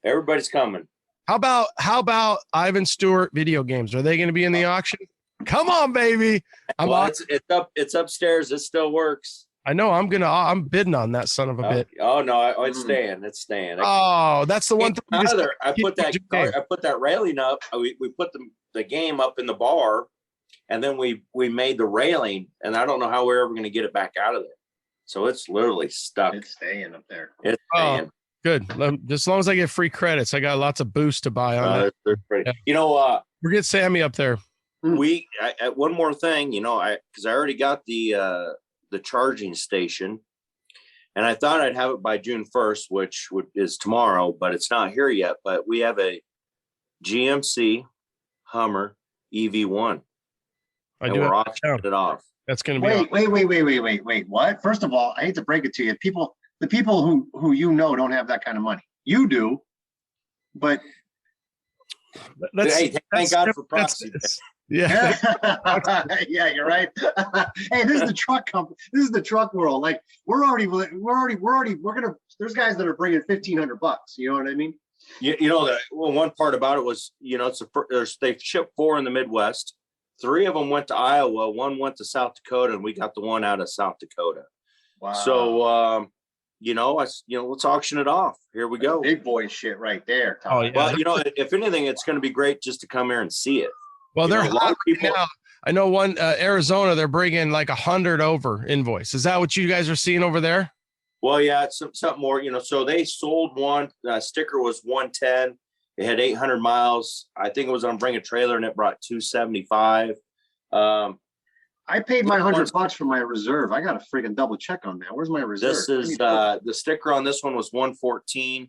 everybody's coming. How about Ivan Stewart video games? Are they going to be in the auction? Come on, baby. It's upstairs. It still works. I know. I'm bidding on that son of a bit. Oh no, it's staying. It's staying. Oh, that's the one thing. I put that railing up. We put the game up in the bar, and then we made the railing, and I don't know how we're ever going to get it back out of there. So it's literally stuck. It's staying up there. It's staying. Good. Just as long as I get free credits, I got lots of boosts to buy on that. Yeah. You know, we'll get Sammy up there. One more thing, you know, because I already got the charging station, and I thought I'd have it by June 1st, which is tomorrow, but it's not here yet. But we have a GMC Hummer EV1. We're auctioning it off. That's going to be wait. What? First of all, I hate to break it to you. The people who you know don't have that kind of money. You do, but thank God for Proxy. Yeah, yeah, you're right. Hey, this is the truck company. This is the truck world. Like we're gonna. There's guys that are bringing $1,500. You know what I mean? You know one part about it was, you know, they shipped 4 in the Midwest. 3 of them went to Iowa. 1 went to South Dakota, and we got the one out of South Dakota. Wow. So. Let's auction it off. Here we go. Big boy shit right there, Todd. Oh, yeah. Well, you know, if anything, it's going to be great just to come here and see it. Well, they're a lot of people. Now. I know one Arizona, they're bringing like 100 over invoice. Is that what you guys are seeing over there? Well, yeah, it's something more. You know, so they sold one. Sticker was 110. It had 800 miles. I think it was on Bring a Trailer, and it brought 275. I paid my $100 for my reserve. I got to freaking double check on that. Where's my reserve? This is the sticker on this one was 114.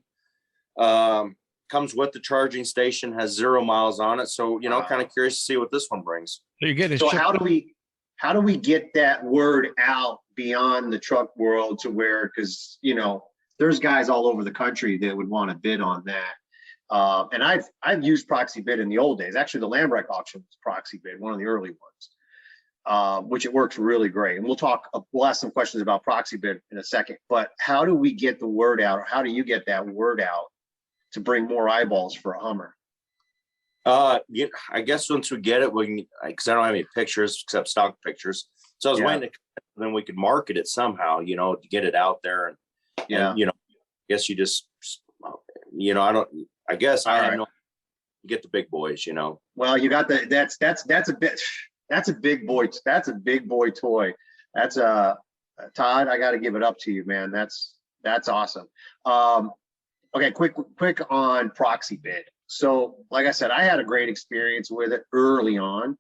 Comes with the charging station, has 0 miles on it. So, you know, kind of curious to see what this one brings. So you get it. So how do we get that word out beyond the truck world to where, because, you know, there's guys all over the country that would want to bid on that. And I've used Proxy Bid in the old days. Actually, the Lambrek auction was Proxy Bid, one of the early ones. Which it works really great. And we'll ask some questions about Proxy Bid in a second, but how do we get the word out, or how do you get that word out to bring more eyeballs for a Hummer? I guess once we get it, we can, because I don't have any pictures except stock pictures. So I was waiting then we could market it somehow, you know, to get it out there. And you know, I guess you just, you know, I guess I don't know, you get the big boys, you know. Well, you got that's a big boy. That's a big boy toy. That's Todd. I got to give it up to you, man. That's awesome. Okay, quick on Proxy Bid. So, like I said, I had a great experience with it early on.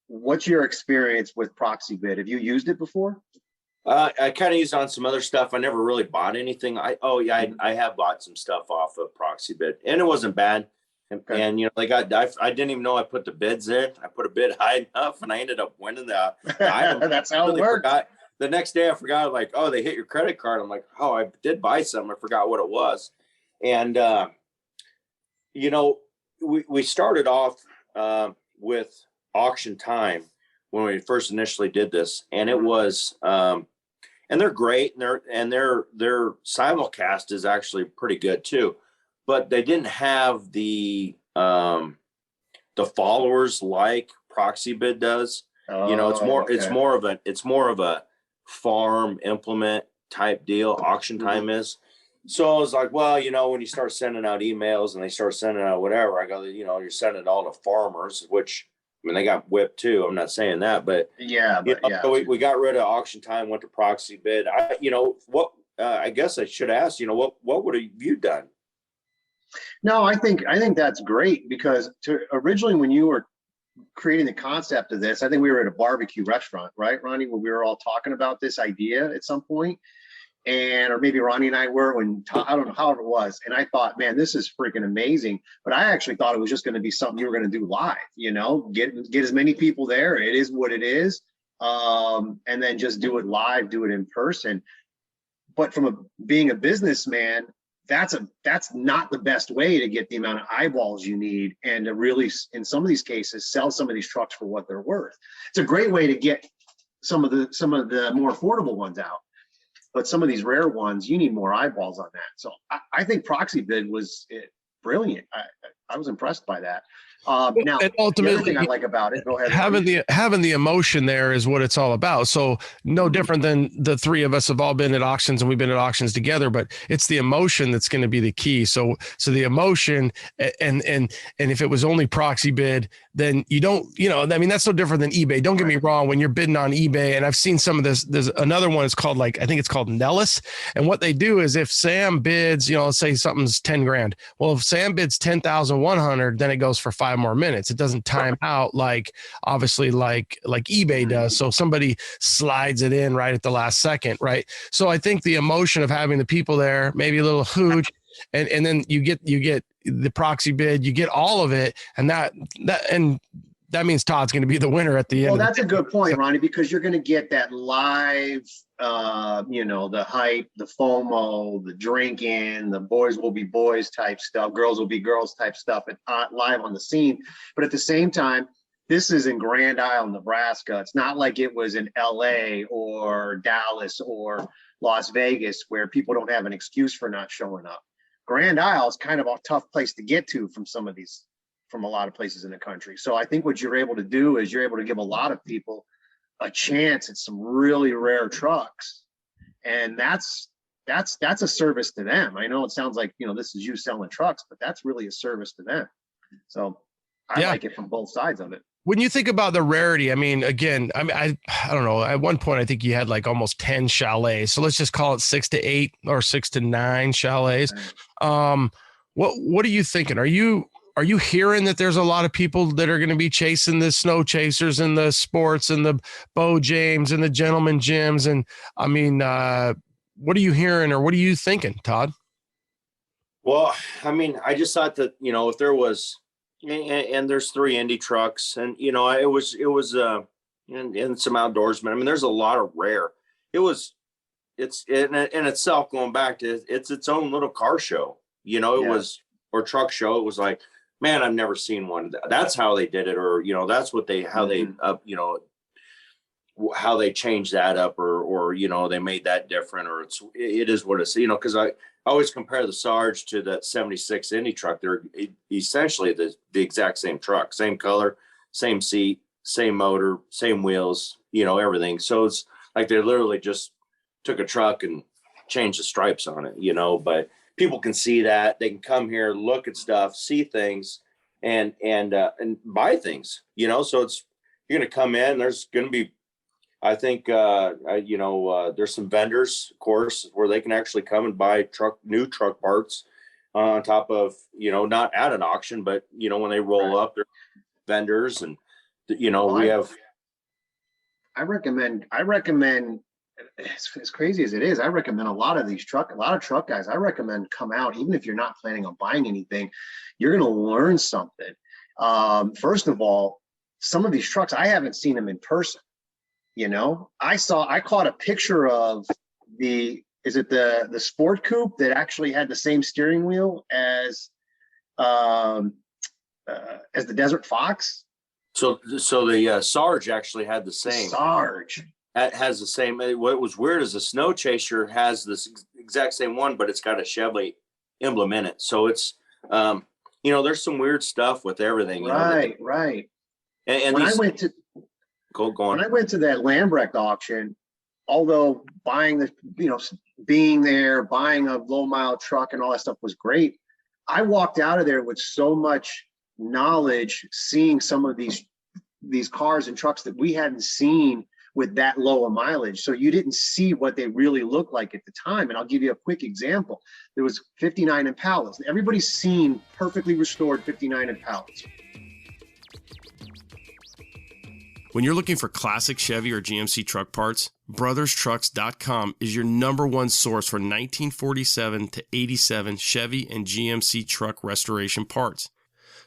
What's your experience with Proxy Bid? Have you used it before? I kind of used on some other stuff. I never really bought anything. I have bought some stuff off of Proxy Bid, and it wasn't bad. Okay. And you know, like I didn't even know I put the bids in. I put a bid high enough, and I ended up winning the item. That's how it works. The next day, I forgot. Like, oh, they hit your credit card. I'm like, oh, I did buy some. I forgot what it was. And you know, we started off with Auction Time, when we first initially did this, and it was, and they're great, and their simulcast is actually pretty good too, but they didn't have the followers like Proxy Bid does. It's more of a farm implement type deal. Auction time is. So I was like, well, when you start sending out emails and they start sending out whatever, I go, you're sending it all to farmers, which, I mean, they got whipped too. I'm not saying that, but so we got rid of auction time, went to Proxy Bid. I guess I should ask, what would have you done? No, I think that's great, because originally when you were creating the concept of this, I think we were at a barbecue restaurant, right, Ronnie, when we were all talking about this idea at some point. Or maybe Ronnie and I were, I don't know, however it was. And I thought, man, this is freaking amazing. But I actually thought it was just going to be something you were going to do live, get as many people there. It is what it is. And then just do it live, do it in person. But being a businessman, that's not the best way to get the amount of eyeballs you need, and to really, in some of these cases, sell some of these trucks for what they're worth. It's a great way to get some of the more affordable ones out. But some of these rare ones, you need more eyeballs on that. So I think Proxy Bid was brilliant. I was impressed by that. Now, and ultimately, the other thing I like about it, go ahead. Having the emotion there is what it's all about. So no different than the three of us have all been at auctions, and we've been at auctions together, but it's the emotion that's going to be the key. So the emotion, and if it was only Proxy Bid, then you don't, I mean, that's no different than eBay. Don't get me wrong. When you're bidding on eBay, and I've seen some of this, there's another one. It's called, I think it's called Nellis. And what they do is, if Sam bids, let's say something's 10 grand. Well, if Sam bids 10,100, then it goes for 5 more minutes. It doesn't time out obviously like eBay does. So somebody slides it in right at the last second, right? So I think the emotion of having the people there, maybe a little hooch, and then you get the Proxy Bid, you get all of it, and that means Todd's going to be the winner at the end. Well, that's a good point, Ronnie, because you're going to get that live, the hype, the FOMO, the drinking, the boys will be boys type stuff, girls will be girls type stuff, and live on the scene. But at the same time, this is in Grand Island, Nebraska. It's not like it was in LA or Dallas or Las Vegas, where people don't have an excuse for not showing up. Grand Isle is kind of a tough place to get to from a lot of places in the country. So I think what you're able to do is you're able to give a lot of people a chance at some really rare trucks. And that's a service to them. I know it sounds like, this is you selling trucks, but that's really a service to them. So I like it from both sides of it. When you think about the Rarity, I mean, again, I don't know. At one point, I think you had almost 10 chalets. So let's just call it 6 to 8 or 6 to 9 chalets. What are you thinking? Are you hearing that there's a lot of people that are going to be chasing the Snow Chasers and the Sports and the Bo James and the Gentleman Gyms? And I mean, what are you hearing, or what are you thinking, Todd? Well, I mean, I just thought that, if there was, and there's 3 Indy trucks, and, it was and some outdoorsmen. I mean, there's a lot of rare. It's in itself, going back to, it's its own little car show, or truck show. It was like, man, I've never seen one. That's how they did it, or that's what how they changed that up, or they made that different, or it is what it's, because I always compare the Sarge to that 76 Indy truck. They're essentially the exact same truck, same color, same seat, same motor, same wheels, everything. So it's like they literally just took a truck and changed the stripes on it, but people can see that. They can come here, look at stuff, see things, and buy things, so you're going to come in, there's going to be, I think, there's some vendors, of course, where they can actually come and buy new truck parts on top of, not at an auction, but, when they roll up, they're vendors, and, we have. I recommend, as crazy as it is, I recommend a lot of truck guys, I recommend come out, even if you're not planning on buying anything, you're going to learn something. First of all, some of these trucks, I haven't seen them in person. I caught a picture of the Sport Coupe that actually had the same steering wheel as the Desert Fox. So the Sarge actually had the same. Sarge has the same. What was weird is the Snow Chaser has this exact same one, but it's got a Chevy emblem in it. So it's, there's some weird stuff with everything. Right. And when these, I went to go on. When I went to that Lambrecht auction, although being there, buying a low mile truck and all that stuff was great, I walked out of there with so much knowledge, seeing some of these cars and trucks that we hadn't seen with that low a mileage. So you didn't see what they really looked like at the time. And I'll give you a quick example. There was 59 Impalas. Everybody's seen perfectly restored 59 Impalas. When you're looking for classic Chevy or GMC truck parts, brotherstrucks.com is your #1 source for 1947 to 87 Chevy and GMC truck restoration parts.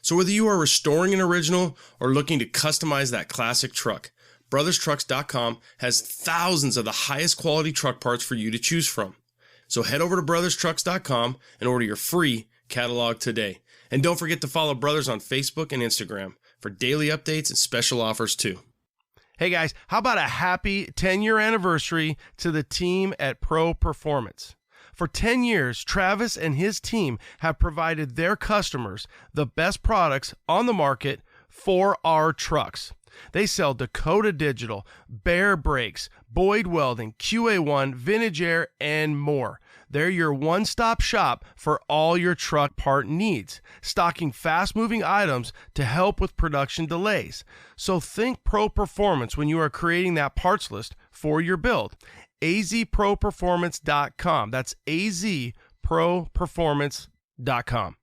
So whether you are restoring an original or looking to customize that classic truck, brotherstrucks.com has thousands of the highest quality truck parts for you to choose from. So head over to brotherstrucks.com and order your free catalog today. And don't forget to follow Brothers on Facebook and Instagram for daily updates and special offers too. Hey guys, how about a happy 10-year anniversary to the team at Pro Performance? For 10 years, Travis and his team have provided their customers the best products on the market for our trucks. They sell Dakota Digital, Bear Brakes, Boyd Welding, QA1, Vintage Air, and more. They're your one-stop shop for all your truck part needs, stocking fast-moving items to help with production delays. So think Pro Performance when you are creating that parts list for your build. azproperformance.com. That's azproperformance.com.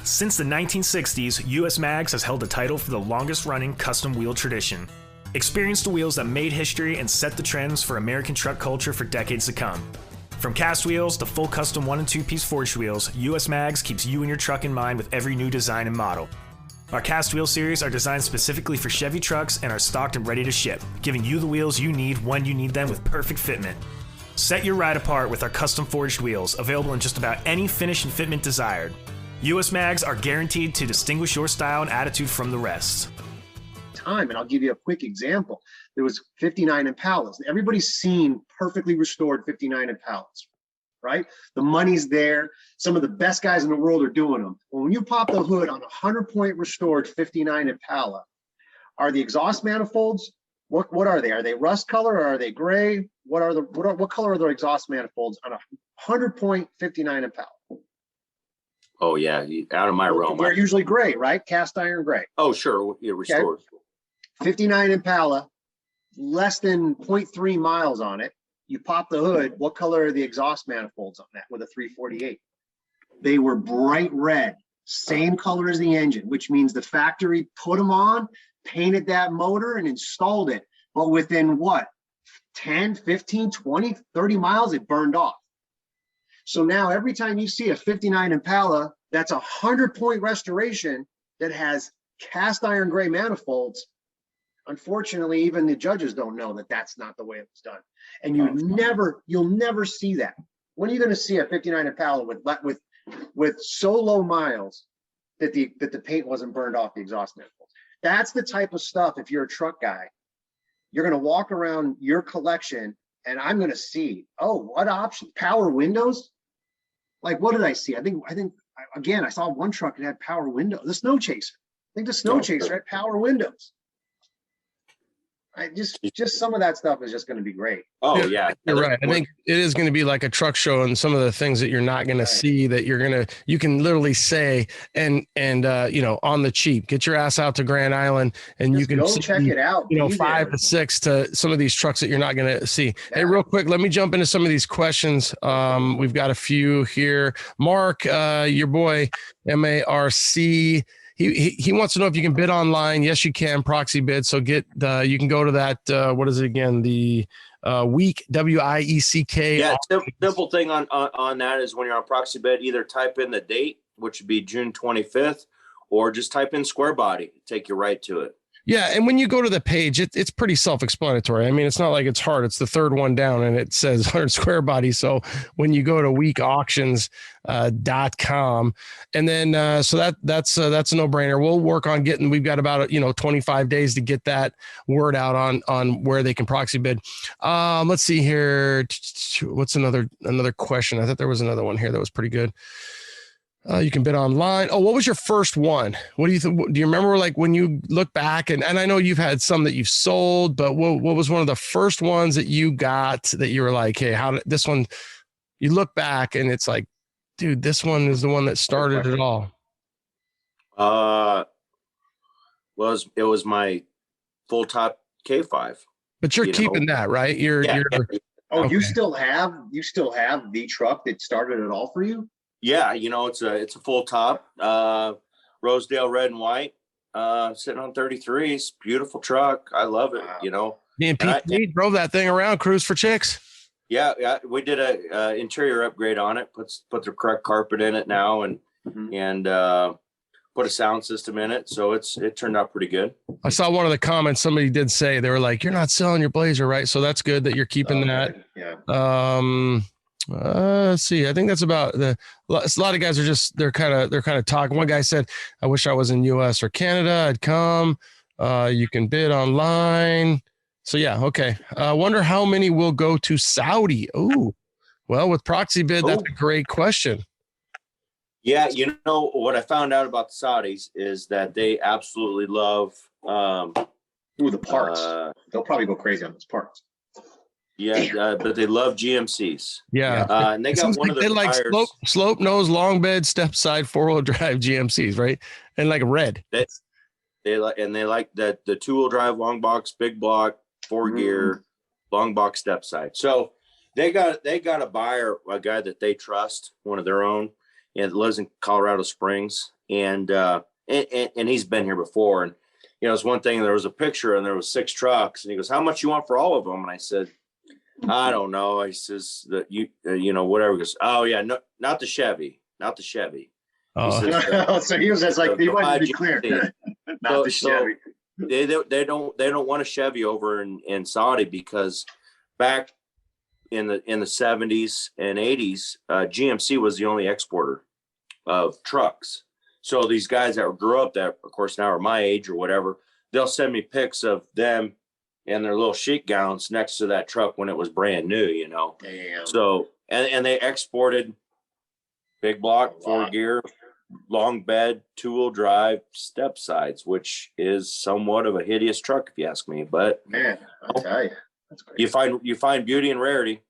Since the 1960s, US Mags has held the title for the longest-running custom wheel tradition. Experience the wheels that made history and set the trends for American truck culture for decades to come. From cast wheels to full custom 1- and 2-piece forged wheels, US Mags keeps you and your truck in mind with every new design and model. Our cast wheel series are designed specifically for Chevy trucks and are stocked and ready to ship, giving you the wheels you need when you need them with perfect fitment. Set your ride apart with our custom forged wheels, available in just about any finish and fitment desired. US Mags are guaranteed to distinguish your style and attitude from the rest. And I'll give you a quick example. There was 59 Impalas. Everybody's seen perfectly restored 59 Impalas, right? The money's there. Some of the best guys in the world are doing them. Well, when you pop the hood on a 100-point restored 59 Impala, are the exhaust manifolds, what are they? Are they rust color or are they gray? What color are the exhaust manifolds on a 100-point 59 Impala? Oh yeah, out of my realm. They're usually gray, right? Cast iron gray. Oh sure, yeah, restored. Okay. 59 Impala, less than 0.3 miles on it. You pop the hood. What color are the exhaust manifolds on that with a 348? They were bright red, same color as the engine, which means the factory put them on, painted that motor, and installed it. But within what? 10, 15, 20, 30 miles, it burned off. So now every time you see a 59 Impala, that's a 100-point restoration that has cast iron gray manifolds. Unfortunately, even the judges don't know that that's not the way it was done. And you'll never see that. When are you going to see a 59 Impala with so low miles that the paint wasn't burned off the exhaust manifolds? That's the type of stuff, if you're a truck guy, you're going to walk around your collection and I'm going to see, oh, what option? Power windows? Like, what did I see? I think again, I saw one truck that had power windows. The Snow Chaser. I think the Snow Chaser had power windows. Just some of that stuff is just going to be great. Oh yeah, you're right. I think it is going to be like a truck show, and some of the things that you're not going to see that you can literally say and on the cheap, get your ass out to Grand Island and just you can go check it out. 5 to 6 to some of these trucks that you're not going to see. Yeah. Hey, real quick, let me jump into some of these questions. We've got a few here. Mark, your boy MARC. He wants to know if you can bid online. Yes, you can. Proxy bid. So you can go to that. What is it again? The week WIECK. Yeah, simple thing on that is when you're on Proxy bid, either type in the date, which would be June 25th, or just type in Squarebody. Take you right to it. Yeah, and when you go to the page, it's pretty self-explanatory. I mean, it's not like it's hard. It's the third one down, and it says 100 Square Body. So when you go to weekauctions.com, and then so that's a no-brainer. We'll work on getting. We've got about 25 days to get that word out on where they can proxy bid. Let's see here. What's another question? I thought there was another one here that was pretty good. You can bid online. Oh, what was your first one? What do you think? Do you remember, like, when you look back, and I know you've had some that you've sold, but what was one of the first ones that you got that you were like, hey, how did this one, you look back and it's like, dude, this one is the one that started it all. It was my full top K5. But you're keeping that, right? Oh, okay. You still have the truck that started it all for you? Yeah, it's a full top, Rosedale red and white, sitting on 33s. Beautiful truck. I love it. Me and Pete drove that thing around, Cruise for Chicks. Yeah, we did a interior upgrade on it. Put the correct carpet in it now, and put a sound system in it. So it turned out pretty good. I saw one of the comments. Somebody did say they were like, "You're not selling your Blazer, right?" So that's good that you're keeping that. Yeah. Let's see. I think that's about a lot of guys are they're kind of talking. One guy said, "I wish I was in US or Canada. I'd come. You can bid online." So yeah. Okay. I wonder how many will go to Saudi. Oh, well, with proxy bid, that's a great question. Yeah. What I found out about the Saudis is that they absolutely love, the parts. They'll probably go crazy on those parts. Yeah, but they love GMCs. Yeah, and they got one of their tires. Slope nose, long bed, step side, 4-wheel drive GMCs, right? And like red. They like that the 2-wheel drive, long box, big block, 4-gear, long box, step side. So they got a buyer, a guy that they trust, one of their own, and lives in Colorado Springs, and he's been here before. And it's one thing. There was a picture, and there was 6 trucks, and he goes, "How much you want for all of them?" And I said, "I don't know." I says that whatever. He goes, "Oh yeah, no, not the Chevy. Oh, he says, so he was just like, he wanted to be clear. Not the Chevy. They don't want a Chevy over in Saudi, because back in the 70s and 80s, GMC was the only exporter of trucks. So these guys that grew up, that of course now are my age or whatever, they'll send me pics of them and their little sheet gowns next to that truck when it was brand new, Damn. So, and they exported big block, 4-gear, long bed, 2-wheel drive, step sides, which is somewhat of a hideous truck, if you ask me. But man, I'll tell you, that's great. You find beauty and rarity.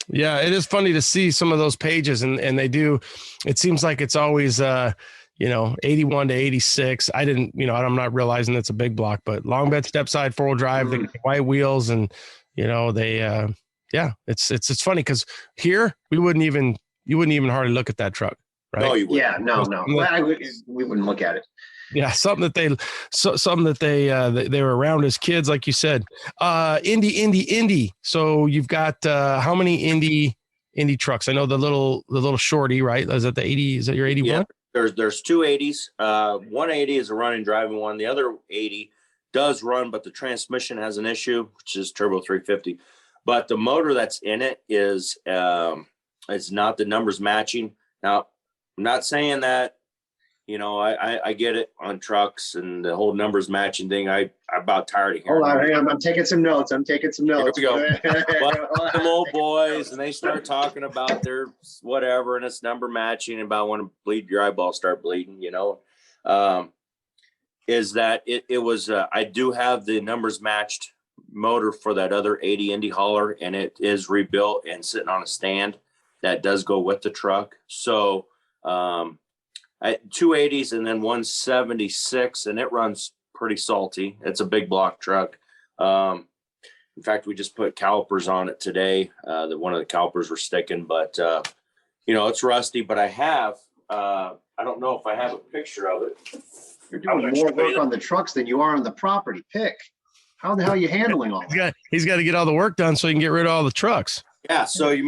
Yeah, it is funny to see some of those pages, and they do. It seems like it's always 81 to 86. I'm not realizing it's a big block, but long bed, step side, 4-wheel drive, the white wheels, and it's funny because here you wouldn't even hardly look at that truck, right? No, you wouldn't. Yeah, no. We wouldn't look at it. Yeah, something that they were around as kids, like you said. Indy. So you've got how many Indy trucks? I know the little shorty, right? Is that the 80? Is that your 81? Yeah. There's 2 80s. 180 is a running driving one. The other 80 does run, but the transmission has an issue, which is turbo 350. But the motor that's in it is it's not the numbers matching. Now, I'm not saying that, I get it on trucks and the whole numbers matching thing. I'm about tired of hearing. Hold on, I'm taking some notes. Here we go. But some old boys, and they start talking about their whatever, and it's number matching, and about when to bleed your eyeballs start bleeding, is that it was, I do have the numbers matched motor for that other 80 Indy hauler, and it is rebuilt and sitting on a stand that does go with the truck. So, 280s and then 176, and it runs pretty salty. It's a big block truck. In fact, we just put calipers on it today. That one of the calipers were sticking, but it's rusty. But I have, I don't know if I have a picture of it. You're doing more work on the trucks than you are on the property. How the hell are you handling all that? He's got to get all the work done so he can get rid of all the trucks. Yeah. So you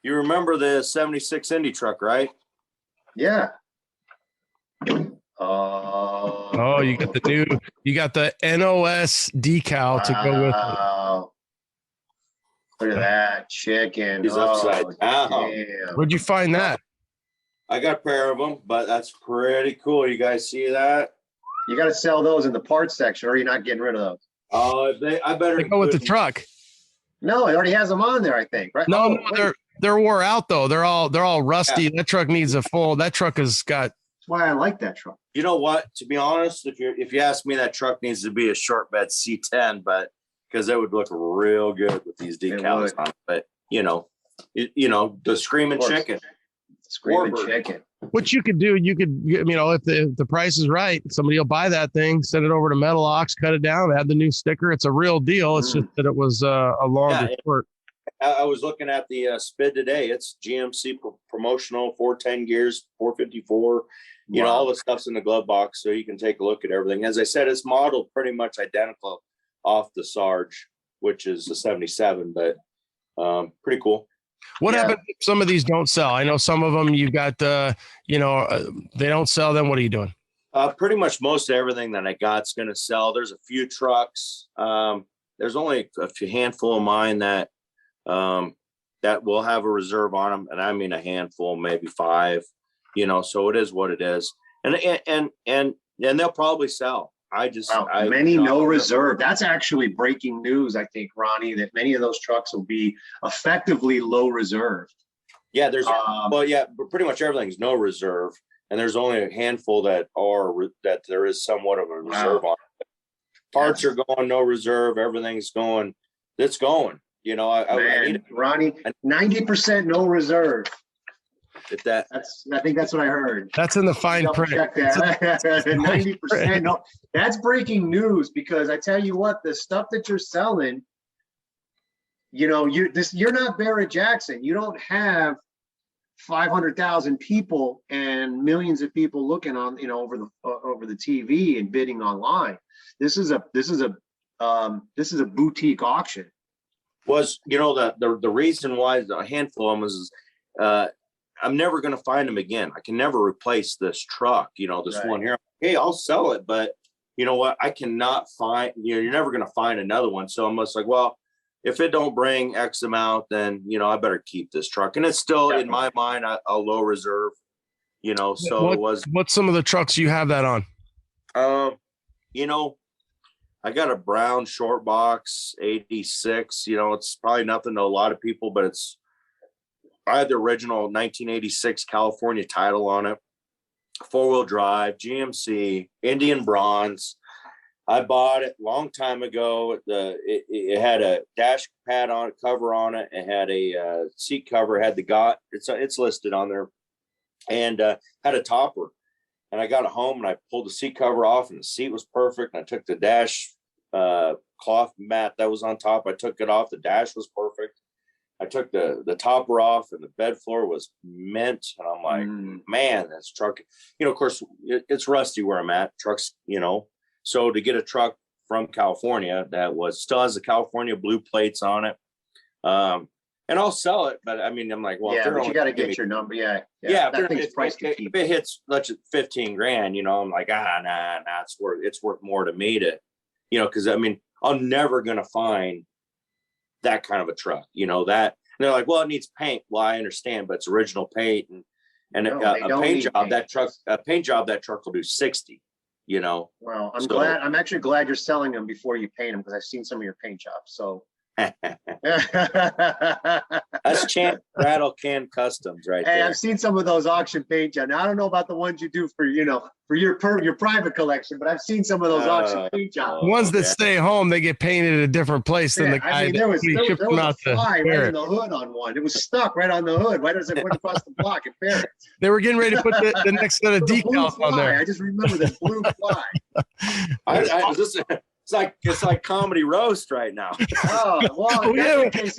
remember the 76 Indy truck, right? Yeah. Oh, you got the NOS decal to go with it. Look at that chicken. He's upside down. Damn. Where'd you find that? I got a pair of them, but that's pretty cool. You guys see that? You got to sell those in the parts section, or you're not getting rid of those. Oh, I better go with the truck. No, it already has them on there, I think. Right? No, they're wore out though. They're all rusty. Yeah. That truck needs a full. That truck has got. That's why I like that truck. You know what? To be honest, if you ask me, that truck needs to be a short bed C10, but because it would look real good with these decals on it. But the screaming chicken. Screaming chicken. What you could do, if the price is right, somebody will buy that thing, send it over to Metal Ox, cut it down, add the new sticker. It's a real deal. It's just that it was a longer short. I was looking at the SPID today. It's GMC promotional, 410 gears, 454. You know, all the stuff's in the glove box, so you can take a look at everything. As I said, it's modeled pretty much identical off the Sarge, which is the 77, but pretty cool. What happens if some of these don't sell? I know some of them you got, they don't sell. Then what are you doing? Pretty much most of everything that I got's going to sell. There's a few trucks. There's only a few handful of mine that will have a reserve on them. And I mean, a handful, maybe 5, so it is what it is. And they'll probably sell. Many no reserve. That's actually breaking news, I think, Ronnie, that many of those trucks will be effectively low reserve. Yeah, but pretty much everything's no reserve, and there's only a handful that there is somewhat of a reserve on. Parts are going no reserve. Everything's going. It's going. I need Ronnie, 90% no reserve. I think that's what I heard. That's in the fine print. Check that. 90%. No, that's breaking news, because I tell you what, the stuff that you're selling, you're not Barrett Jackson. You don't have 500,000 people and millions of people looking on, over the TV and bidding online. This is a boutique auction. The reason why a handful of them is I'm never going to find them again. I can never replace this truck, this one here. Hey, I'll sell it, but you know what? I cannot find, you're never going to find another one. So I'm just like, well, if it don't bring X amount, then, I better keep this truck. And it's still in my mind, a low reserve, what's some of the trucks you have that on? I got a brown short box 86, it's probably nothing to a lot of people, but I had the original 1986 California title on it, 4-wheel drive, GMC, Indian bronze. I bought it a long time ago. It had a dash pad on it, cover on it. It had a seat cover, had it's listed on there, and had a topper. And I got it home and I pulled the seat cover off, and the seat was perfect. And I took the dash cloth mat that was on top. I took it off. The dash was perfect. I took the topper off, and the bed floor was mint. And I'm like, man, this truck, of course, it's rusty where I'm at. Trucks, so to get a truck from California that still has the California blue plates on it, and I'll sell it. But I mean, I'm like, well, but you got to get your number. Yeah. If it hits, let's 15 grand, I'm like, nah, it's worth more to me to, because I mean, I'm never gonna find that kind of a truck, that. And they're like, well, it needs paint. Well, I understand, but it's original paint, and a paint job that truck will do 60. Well, I'm actually glad you're selling them before you paint them, because I've seen some of your paint jobs. So that's Rattle Can Customs right there. I've seen some of those auction paint jobs. Now, I don't know about the ones you do for your private collection, but I've seen some of those auction paint jobs. The ones that stay home, they get painted at a different place than the guy there was a fly right in the hood on one. It was stuck right on the hood. Why does it put across the block at Barrett? They were getting ready to put the next set of decals on there. I just remember the blue fly. It's like comedy roast right now. Oh, well, we haven't even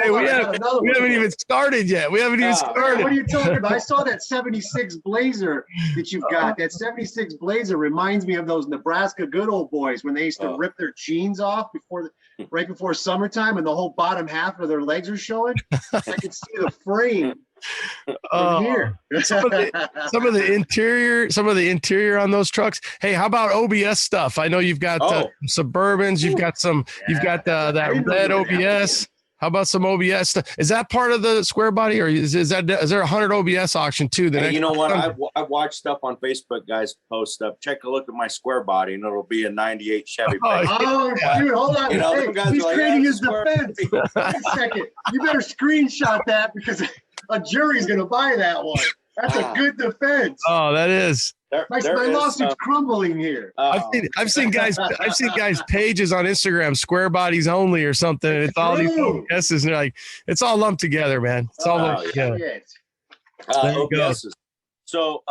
started yet. We haven't even started. What are you talking about? I saw that 76 Blazer that you've got. That 76 Blazer reminds me of those Nebraska good old boys when they used to rip their jeans off right before summertime, and the whole bottom half of their legs are showing. I could see the frame From here. some of the interior on those trucks. Hey, how about OBS stuff? I know you've got Suburbans. You've got you've got that red OBS. How about some OBS stuff? Is that part of the Squarebody, or is there a 100 OBS auction too? Hey, you know what? I've watched stuff on Facebook, guys post stuff. Check a look at my Squarebody, and it'll be a '98 Chevy. Dude, hold on. You know, hey, he's creating his defense. Wait a second. You better screenshot that because a jury's gonna buy that one. That's a good defense. Oh, that is. My lawsuit's crumbling here. I've seen guys pages on Instagram, Square Bodies only or something. It's all these OBSs, and they're like, it's all lumped together, man. It's all lumped together. OBSs. So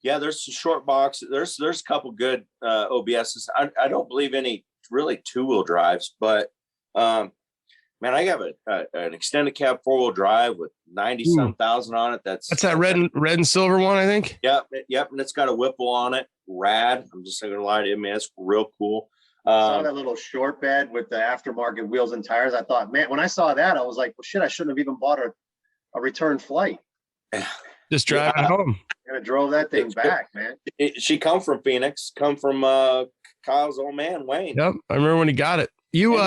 there's some short box. There's a couple good OBSs. I don't believe any really 2-wheel drives, but man, I have an extended cab 4-wheel drive with 90-some thousand on it. That's that red and silver one, I think. Yep, and it's got a Whipple on it. Rad. I'm just not gonna lie to you, man. It's real cool. I saw that little short bed with the aftermarket wheels and tires. I thought, man, when I saw that, I was like, well, shit, I shouldn't have even bought a return flight. Just drive it home. I drove that thing back, man. She come from Phoenix, come from Kyle's old man, Wayne. Yep, I remember when he got it. You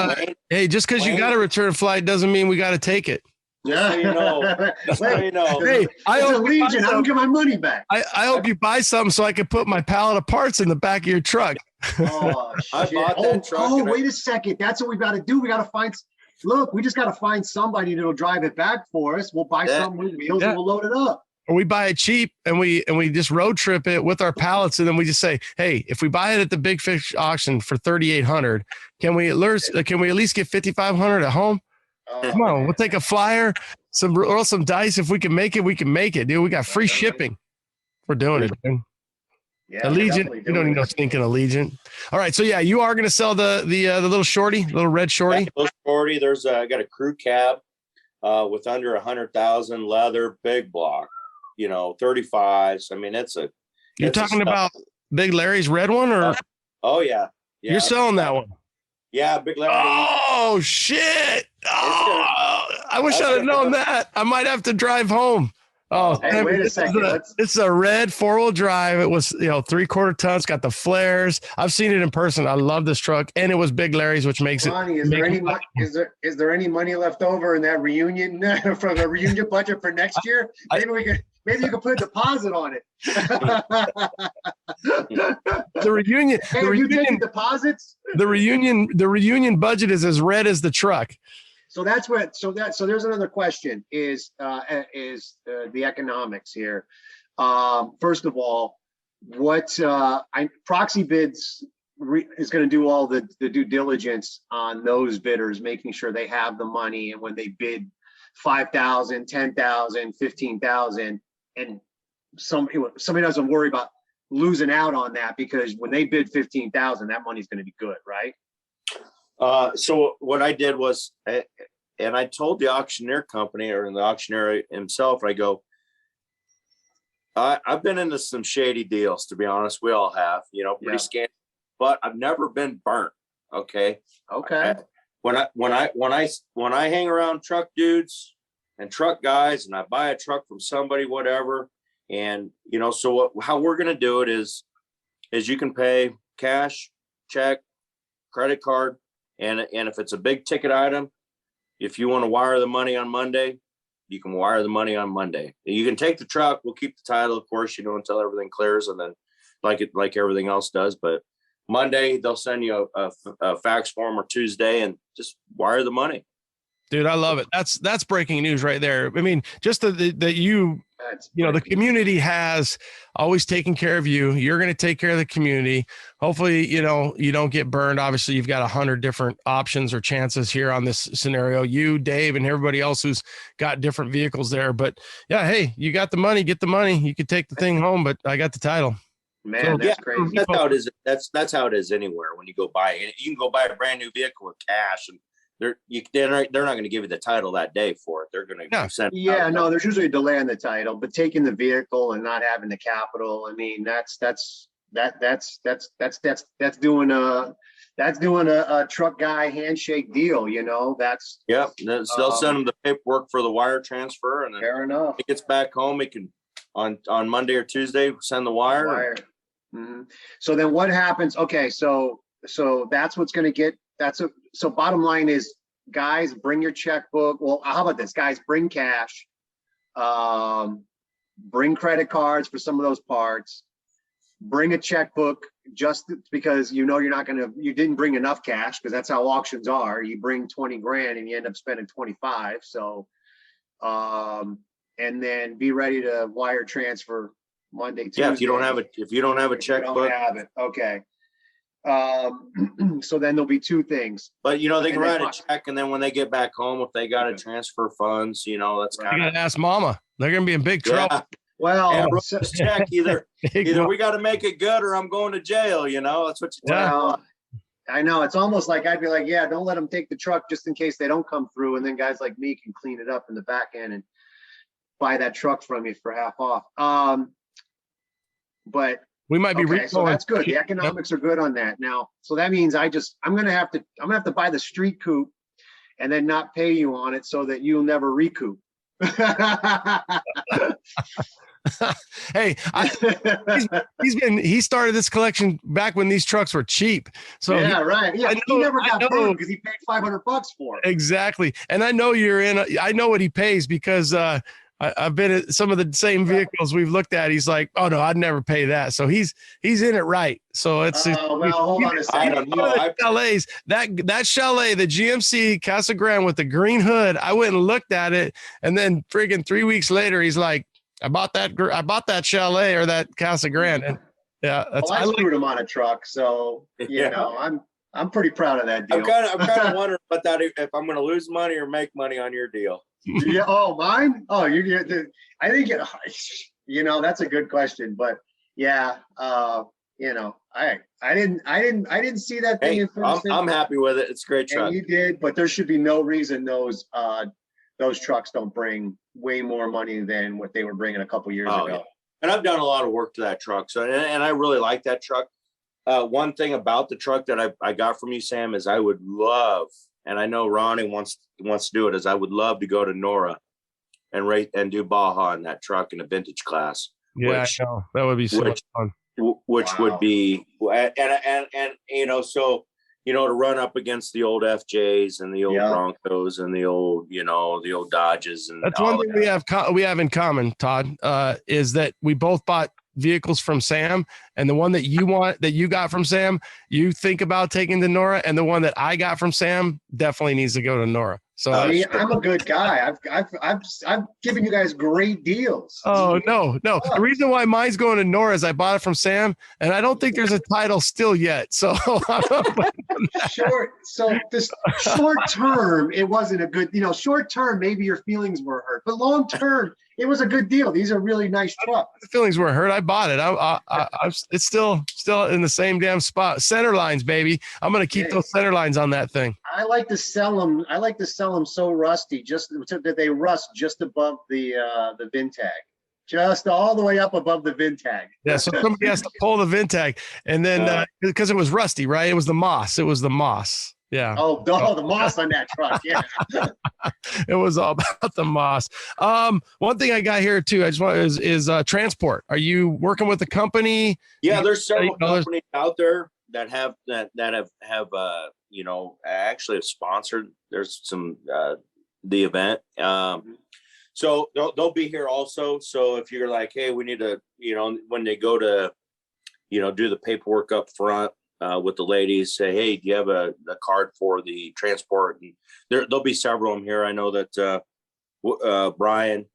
hey, just because you got a return flight doesn't mean we got to take it. Yeah, you know. Hey, I hope Legion. I don't get my money back. I hope you buy something so I can put my pallet of parts in the back of your truck. Oh, I bought that truck. Oh, wait a second. That's what we got to do. We got to find. Look, we just got to find somebody that'll drive it back for us. We'll buy some with wheels and we'll load it up. Or we buy it cheap and we just road trip it with our pallets, and then we just say, hey, if we buy it at the Big Fish auction for $3,800, can we at least get $5,500 at home? Come on, we'll take a flyer, roll some dice. If we can make it, we can make it, dude. We got free shipping. We're doing it, dude. Yeah, Allegiant. You don't even know stinking Allegiant. All right, so yeah, you are gonna sell the little shorty, little red shorty. Little shorty. There's I got a crew cab with under 100,000 leather, big block. 35s. I mean, You're talking about Big Larry's red one, or? Oh yeah. You're selling that one. Yeah, Big Larry. Oh shit! I wish I'd have known that. I might have to drive home. Oh, hey, wait a second. It's a red 4-wheel drive. It was 3/4 tons. Got the flares. I've seen it in person. I love this truck, and it was Big Larry's, which makes Ronnie, is there any money left over in that reunion from the reunion budget for next year? Maybe you can put a deposit on it. The reunion. Hey, are you taking deposits? The reunion budget is as red as the truck. So that's what. So there's another question: is the economics here? First of all, what Proxy bids is going to do all the due diligence on those bidders, making sure they have the money, and when they bid 5,000, 10,000, 15,000, and somebody doesn't worry about losing out on that, because when they bid 15,000, that money's going to be good, right? So what I did was, and I told the auctioneer company or the auctioneer himself, I go, I've been into some shady deals, to be honest. We all have, pretty scam, but I've never been burnt. Okay. When I hang around truck dudes and truck guys, and I buy a truck from somebody, whatever, and so how we're gonna do it is you can pay cash, check, credit card, and if it's a big ticket item, if you want to wire the money on Monday, you can wire the money on Monday. You can take the truck. We'll keep the title, of course, until everything clears, and then like everything else does. But Monday they'll send you a fax form, or Tuesday, and just wire the money. Dude, I love it. That's breaking news right there. I mean, just that the community has always taken care of you. You're going to take care of the community. Hopefully, you don't get burned. Obviously, you've got 100 different options or chances here on this scenario. You, Dave, and everybody else who's got different vehicles there. But yeah, hey, you got the money, get the money. You could take the thing home, but I got the title. Man, that's crazy. That's how it is. That's how it is anywhere when you go buy it. You can go buy a brand new vehicle with cash, and they're not going to give you the title that day for it. They're going to send. Yeah, no, there's usually a delay on the title, but taking the vehicle and not having the capital, I mean, that's doing that's doing a truck guy handshake deal, you know, that's. Yep. They'll send him the paperwork for the wire transfer, and then fair enough. he gets back home. He can on Monday or Tuesday send the wire. Mm-hmm. So then what happens? Okay, so that's what's going to get. So bottom line is, guys, bring your checkbook. Well, how about this, guys? Bring cash. Bring credit cards for some of those parts. Bring a checkbook, just because you didn't bring enough cash, because that's how auctions are. You bring 20 grand and you end up spending 25. So, and then be ready to wire transfer Monday, Tuesday. Yeah, if you don't have a checkbook, don't have it. Okay. So then there'll be two things. But they can write a check, and then when they get back home, if they got to transfer funds, that's kind of. You gotta ask Mama. They're gonna be in big trouble. Yeah. Well, this check either we got to make it good, or I'm going to jail. That's what you tell. I know, it's almost like I'd be like, yeah, don't let them take the truck just in case they don't come through, and then guys like me can clean it up in the back end and buy that truck from you for half off. But we might be so that's good. The economics are good on that now. So that means I'm gonna have to buy the street coupe and then not pay you on it, so that you'll never recoup. Hey, he started this collection back when these trucks were cheap. So yeah, right. Yeah, he never got burned because he paid $500 for it. Exactly. And I know I know what he pays, because I've been at some of the same vehicles we've looked at. He's like, oh no, I'd never pay that. So he's in it right. So it's hold on a second. Chalets, that chalet, the GMC Casa Grande with the green hood, I went and looked at it, and then friggin' 3 weeks later, he's like, I bought that chalet or that Casa Grande. And yeah, I screwed him on a truck, so I'm pretty proud of that deal. I'm kind of wondering about that, if I'm going to lose money or make money on your deal. Yeah. Oh, mine. Oh, I think that's a good question, but yeah, I didn't see that thing. I'm happy with it. It's a great truck. And you did, but there should be no reason those trucks don't bring way more money than what they were bringing a couple years ago. Yeah. And I've done a lot of work to that truck. So, and I really like that truck. One thing about the truck that I got from you, Sam, is I would love, and I know Ronnie wants to do it, is I would love to go to Nora and do Baja in that truck in a vintage class. Yeah, I know. That would be so much fun. Which would be, and so, to run up against the old FJs and the old Broncos and the old, the old Dodges. And that's one thing we have in common, Todd, is that we both bought vehicles from Sam, and the one that you got from Sam, you think about taking to Nora, and the one that I got from Sam definitely needs to go to Nora. So I'm a good guy. I've given you guys great deals. Oh no. The reason why mine's going to Nora is I bought it from Sam, and I don't think there's a title still yet. So this short term, it wasn't a good. Short term, maybe your feelings were hurt, but long term, it was a good deal. These are really nice trucks. The feelings were hurt. I bought it. It's still in the same damn spot. Center lines, baby. I'm gonna keep those center lines on that thing. I like to sell them so rusty, just that they rust just above the VIN tag, just all the way up above the VIN tag. Yeah, so somebody has to pull the VIN tag, and then because it was rusty, right? It was the moss. Yeah. Oh, the moss on that truck. Yeah. It was all about the moss. One thing I got here too, I just want is transport. Are you working with a company? Yeah, there's several companies out there that have actually have sponsored. There's some the event. So they'll be here also. So if you're like, hey, we need to, when they go to, do the paperwork up front with the ladies, say, hey, do you have a card for the transport? And there'll be several of them here. I know that Brian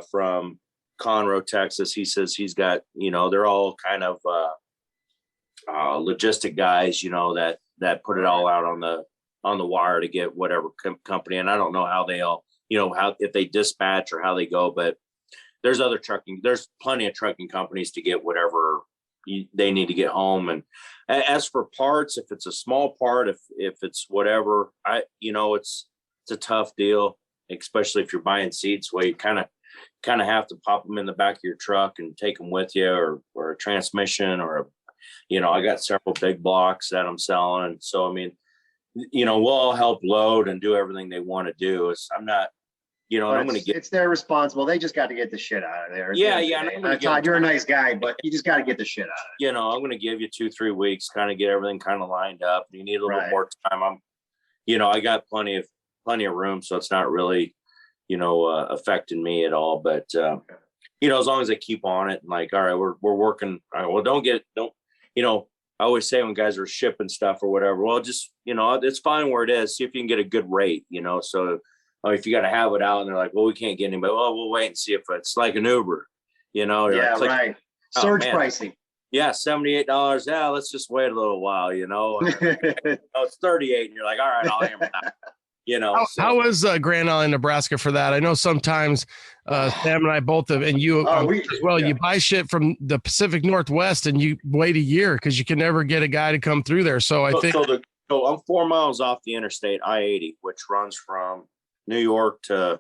from Conroe, Texas, he says he's got, they're all kind of logistic guys, that put it all out on the wire to get whatever company. And I don't know how they all, how, if they dispatch or how they go, but there's plenty of trucking companies to get whatever they need to get home. And as for parts, if it's a small part, if it's whatever, it's a tough deal, especially if you're buying seats where you kind of have to pop them in the back of your truck and take them with you, or a transmission or I got several big blocks that I'm selling. And so, I mean, we'll all help load and do everything they want to do. I'm not, and I'm going to get. It's their responsible. They just got to get the shit out of there. Yeah. Todd, you're a nice guy, but you just got to get the shit out of it. I'm going to give you 2-3 weeks, kind of get everything kind of lined up. You need a little bit more time. I got plenty of room, so it's not really, affecting me at all. But as long as I keep on it, and like, all right, we're working. All right, well, I always say when guys are shipping stuff or whatever, well, just, it's fine where it is. See if you can get a good rate, so if you got to have it out and they're like, well, we can't get anybody. Well, we'll wait and see if it's like an Uber, right. Surge pricing. Yeah. $78. Yeah. Let's just wait a little while, it's 38 and you're like, all right, I'll hammer that. How is Grand Island, Nebraska for that? I know sometimes Sam and I both have, and you as well, you buy shit from the Pacific Northwest and you wait a year because you can never get a guy to come through there. So I'm 4 miles off the interstate I-80, which runs from New York to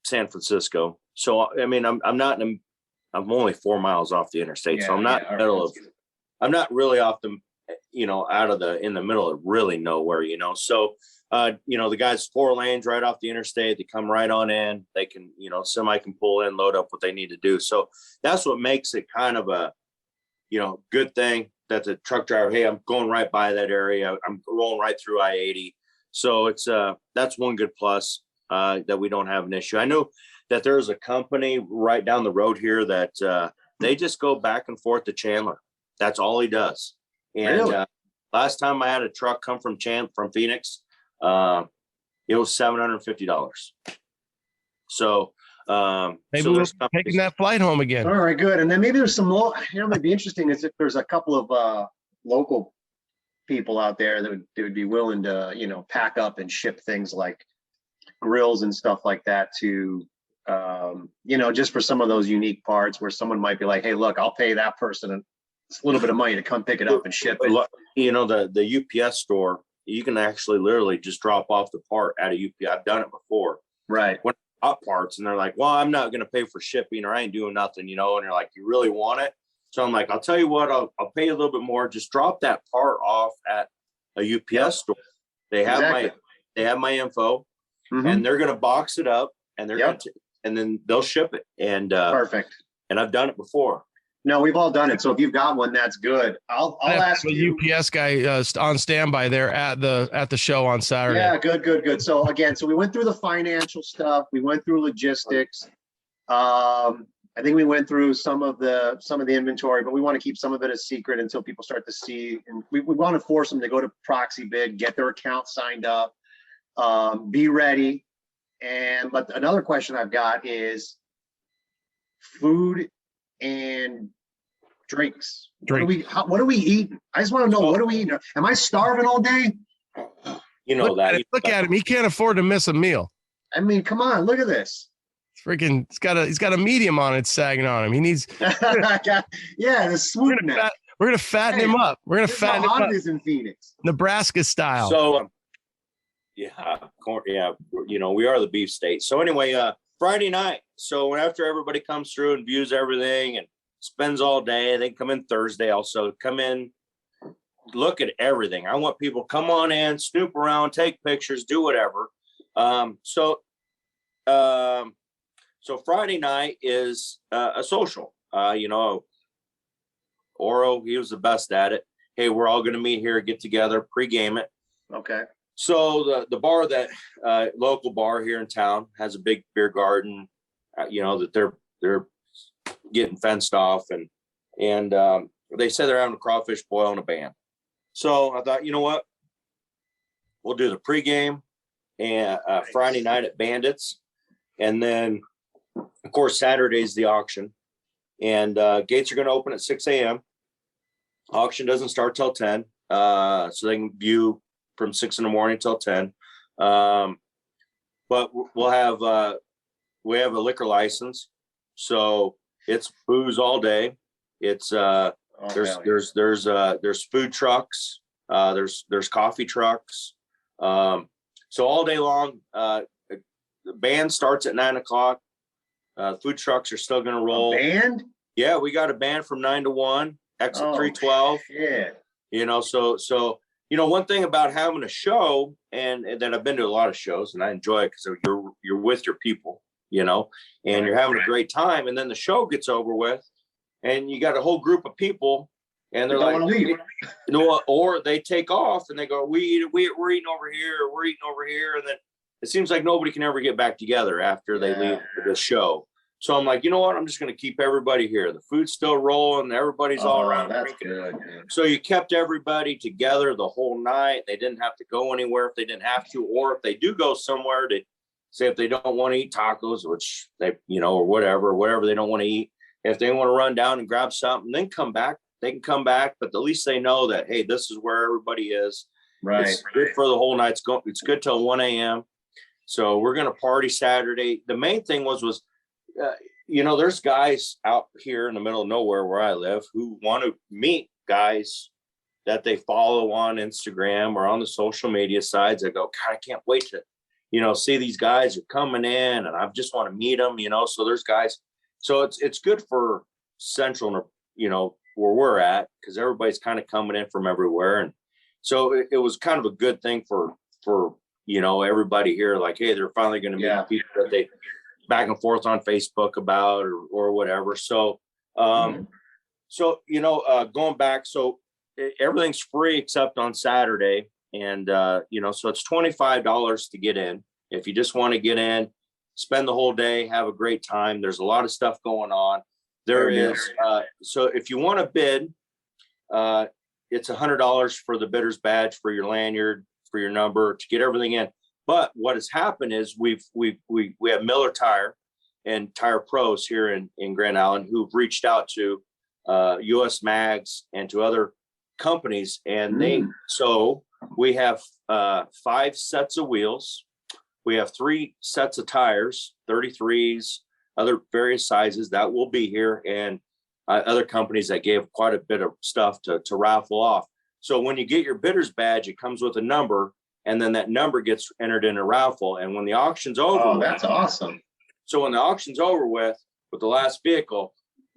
San Francisco. So, I mean, I'm only 4 miles off the interstate. So I'm not I'm not really off the, in the middle of really nowhere, So, the guys 4 lanes right off the interstate, they come right on in, they can, semi can pull in, load up what they need to do. So that's what makes it kind of a, good thing that the truck driver, hey, I'm going right by that area. I'm rolling right through I-80. So it's that's one good plus that we don't have an issue. I know that there's a company right down the road here that they just go back and forth to Chandler. That's all he does. And really? Last time I had a truck come from Phoenix, it was $750. So maybe we're taking that flight home again. All right, good. And then maybe there's some more. Might be interesting is if there's a couple of local people out there that would be willing to pack up and ship things like grills and stuff like that to just for some of those unique parts where someone might be like, hey, look, I'll pay that person a little bit of money to come pick it up and ship it. The UPS store, you can actually literally just drop off the part at a UPS. I've done it before. Right. When hot parts and they're like, well, I'm not going to pay for shipping or I ain't doing nothing, and you're like, you really want it? So I'm like, I'll tell you what, I'll pay you a little bit more. Just drop that part off at a UPS store. They have my info, and they're going to box it up, and they're and then they'll ship it. And perfect. And I've done it before. No, we've all done it. So if you've got one, that's good. I'll ask the UPS guy on standby there at the show on Saturday. Yeah, good. So again, we went through the financial stuff. We went through logistics. I think we went through some of the inventory, but we want to keep some of it a secret until people start to see. And we want to force them to go to Proxy bid, get their account signed up, be ready. But another question I've got is food and drinks. What are we eating? I just want to know, what are we eating? Am I starving all day? Look at him. He can't afford to miss a meal. I mean, come on, look at this. Freaking, he's got a medium on it sagging on him. He needs. The swoop neck. We're gonna fatten him up. We're gonna fatten him up. How hot it is in Phoenix, Nebraska style. So, we are the beef state. So anyway, Friday night. So after everybody comes through and views everything and spends all day, they come in Thursday. Also come in, look at everything. I want people come on in, snoop around, take pictures, do whatever. So Friday night is a social. Oro, he was the best at it. Hey, we're all going to meet here, get together, pregame it. Okay. So the bar, that local bar here in town, has a big beer garden. That they're getting fenced off, and they said they're having a crawfish boil and a band. So I thought, you know what, we'll do the pregame and Friday night at Bandits, and then of course Saturday's the auction, and gates are going to open at 6 a.m. Auction doesn't start till 10, so they can view from 6 in the morning till 10. But we have a liquor license, so it's booze all day. It's there's food trucks, there's coffee trucks, so all day long. The band starts at 9 o'clock. Food trucks are still going to roll. A band? Yeah, we got a band from 9 to 1, exit 312. Yeah. You know, so you know, one thing about having a show, and that I've been to a lot of shows, and I enjoy it because you're with your people, you know, and you're having a great time, and then the show gets over with, and you got a whole group of people, and they're like, you know, or they take off and they go, we're eating over here, or we're eating over here, and then it seems like nobody can ever get back together after they leave the show. So I'm like, you know what? I'm just going to keep everybody here. The food's still rolling. Everybody's all around. That's good, man. So you kept everybody together the whole night. They didn't have to go anywhere if they didn't have to, or if they do go somewhere to say if they don't want to eat tacos, which they, you know, or whatever they don't want to eat. If they want to run down and grab something, then come back. They can come back, but at least they know that, hey, this is where everybody is. Right. It's good for the whole night. It's good till 1 a.m. So we're going to party Saturday. The main thing was, you know, there's guys out here in the middle of nowhere where I live who want to meet guys that they follow on Instagram or on the social media sides. I go, God, I can't wait to, you know, see these guys are coming in, and I just want to meet them, you know. So there's guys. So it's good for Central, you know, where we're at, because everybody's kind of coming in from everywhere. And so it was kind of a good thing for, you know, everybody here, like, hey, they're finally going to meet people that they back and forth on Facebook about or whatever. So, so, you know, going back, so everything's free except on Saturday. And, you know, so it's $25 to get in. If you just want to get in, spend the whole day, have a great time. There's a lot of stuff going on. There is. So if you want to bid, it's $100 for the bidder's badge, for your lanyard, for your number, to get everything in. But what has happened is we have Miller Tire and Tire Pros here in Grand Island who've reached out to US Mags and to other companies, and so we have 5 sets of wheels, we have 3 sets of tires, 33s, other various sizes that will be here, and other companies that gave quite a bit of stuff to raffle off. So when you get your bidder's badge, it comes with a number, and then that number gets entered in a raffle. And when the auction's over, that's awesome. So when the auction's over with the last vehicle,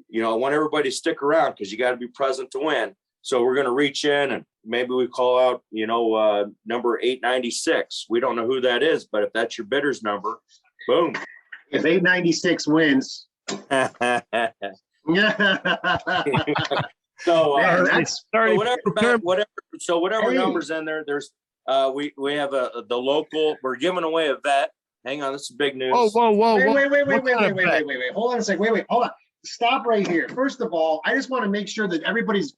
you know, I want everybody to stick around because you got to be present to win. So we're going to reach in and maybe we call out, you know, number 896. We don't know who that is, but if that's your bidder's number, boom. If 896 wins. So that's whatever numbers in there, there's we have the local, we're giving away a vet. Hang on, this is big news. Whoa. Wait. Hold on a second. Wait. Hold on. Stop right here. First of all, I just want to make sure that everybody's,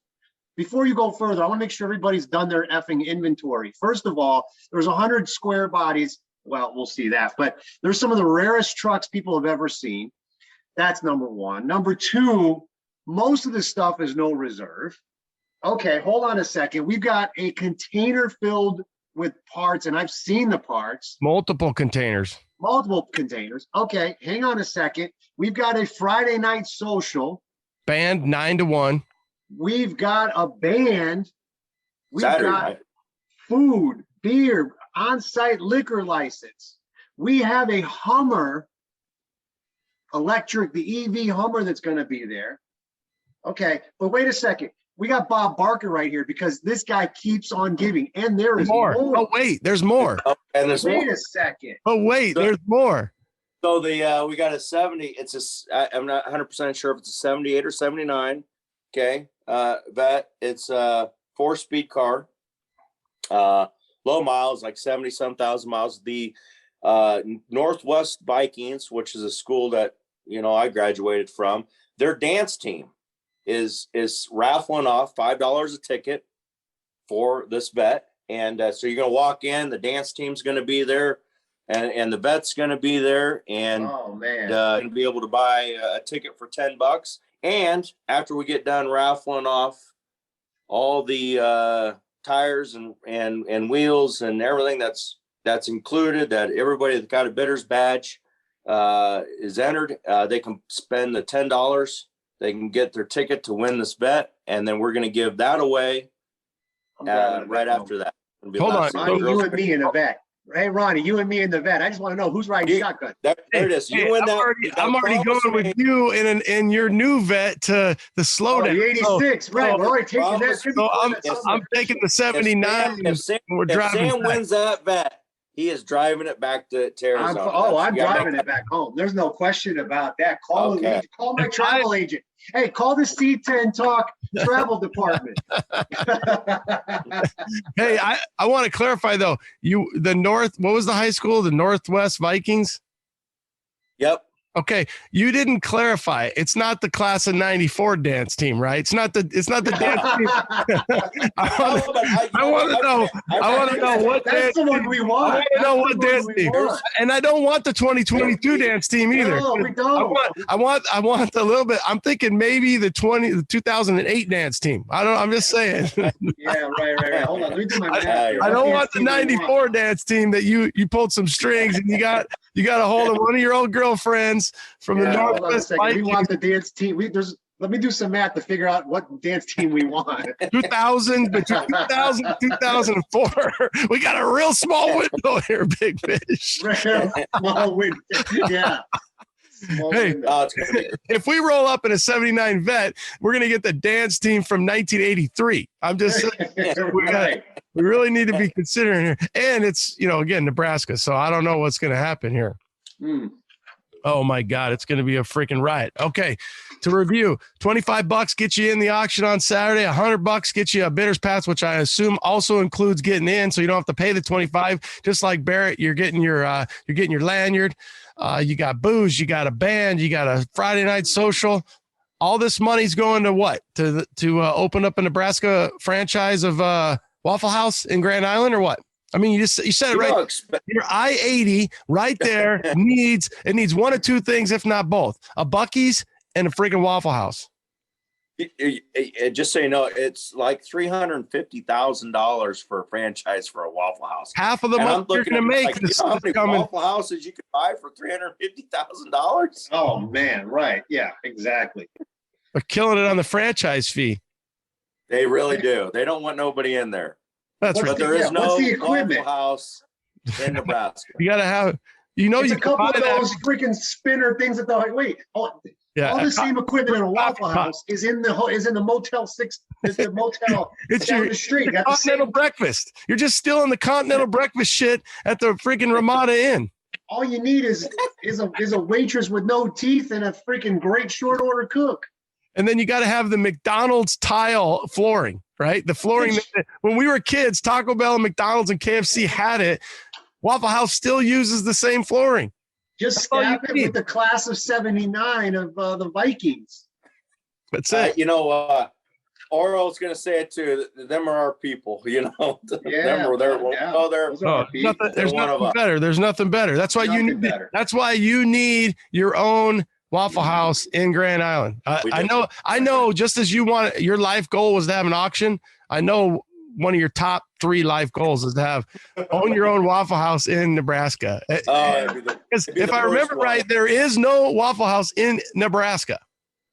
before you go further, I want to make sure everybody's done their effing inventory. First of all, there's 100 square bodies. Well, we'll see that, but there's some of the rarest trucks people have ever seen. That's number one. Number two, most of the stuff is no reserve. Okay, hold on a second. We've got a container filled with parts, and I've seen the parts. Multiple containers. Okay, hang on a second. We've got a Friday night social. Band 9 to 1. We've got a band. We've Saturday got night. Food, beer, on-site liquor license. We have a Hummer, electric, the EV Hummer that's going to be there. Okay, but wait a second. We got Bob Barker right here because this guy keeps on giving, and there is more. Oh wait, there's more. And there's wait a second. Oh wait, there's more. So we got a 70. I'm not 100% sure if it's a 78 or 79. Okay, vet. It's a 4-speed car. Low miles, like 70-some thousand miles. The Northwest Vikings, which is a school that, you know, I graduated from, their dance team is raffling off $5 a ticket for this vet. And so you're going to walk in, the dance team's going to be there, and the vet's going to be there, and you'll be able to buy a ticket for $10. And after we get done raffling off all the tires and wheels and everything that's included, that everybody that got a bidder's badge is entered, they can spend the $10. They can get their ticket to win this bet, and then we're going to give that away right after that. Hold on. You and me in a bet. Hey, Ronnie, you and me in the vet. I just want to know who's riding shotgun. There it is. You win that. I'm already going with you in your new vet to the slowdown. The 86, right? We're already taking that. So I'm taking the 79. If Sam driving wins that vet, he is driving it back to Arizona. I'm driving it back home. There's no question about that. Call my travel agent. Hey, call the C10 Talk travel department. Hey, I want to clarify though. What was the high school? The Northwest Vikings? Yep. Okay, you didn't clarify. It's not the class of '94 dance team, right? It's not the dance team. I want to know what that's the one we want. I want to know what dance team. And I don't want the 2022 dance team either. No, we don't. I want a little bit. I'm thinking maybe the 2008 dance team. I'm just saying. Yeah, right. Hold on. Let me do my math. I don't want the 94 dance team that you pulled some strings and you got a hold of one of your old girlfriends from the Northwest. We want the dance team. Let me do some math to figure out what dance team we want. 2000, between 2000 and 2004. We got a real small window here, Big Fish. Small window. Yeah. Hey, if we roll up in a 79 vet, we're going to get the dance team from 1983. I'm just saying, we really need to be considering here. And it's, again, Nebraska. So I don't know what's going to happen here. Oh my God, it's going to be a freaking riot. Okay, to review, $25 gets you in the auction on Saturday. $100 gets you a bidder's pass, which I assume also includes getting in, so you don't have to pay the $25. Just like Barrett, you're getting your lanyard. You got booze, you got a band, you got a Friday night social. All this money's going to what? To open up a Nebraska franchise of Waffle House in Grand Island, or what? I mean, you said it right. Your I-80 right there needs one of two things, if not both: a Buc-ee's and a freaking Waffle House. Just so you know, it's like $350,000 for a franchise for a Waffle House. Half of the money you're going to make. How many Waffle Houses you could buy for $350,000? Oh man, right? Yeah, exactly. They're killing it on the franchise fee. They really do. They don't want nobody in there. But there is no Waffle House in Nebraska. You got to have, it's a couple of those freaking spinner things that they're like, wait, all the same equipment in a Waffle House is in the Motel 6. It's the motel down the street. Continental breakfast. You're just stealing the continental breakfast shit at the freaking Ramada Inn. All you need is a waitress with no teeth and a freaking great short order cook. And then you got to have the McDonald's tile flooring, right? The flooring. When we were kids, Taco Bell and McDonald's and KFC had it. Waffle House still uses the same flooring. Just staff it with the class of 79 of the Vikings. That's it. Oral's going to say it too. Them are our people, Yeah. There's nothing better. There's nothing better. That's why you need your own Waffle House in Grand Island. I know. Just as you want, your life goal was to have an auction. I know one of your top 3 life goals is to own your own Waffle House in Nebraska. If I remember right, there is no Waffle House in Nebraska.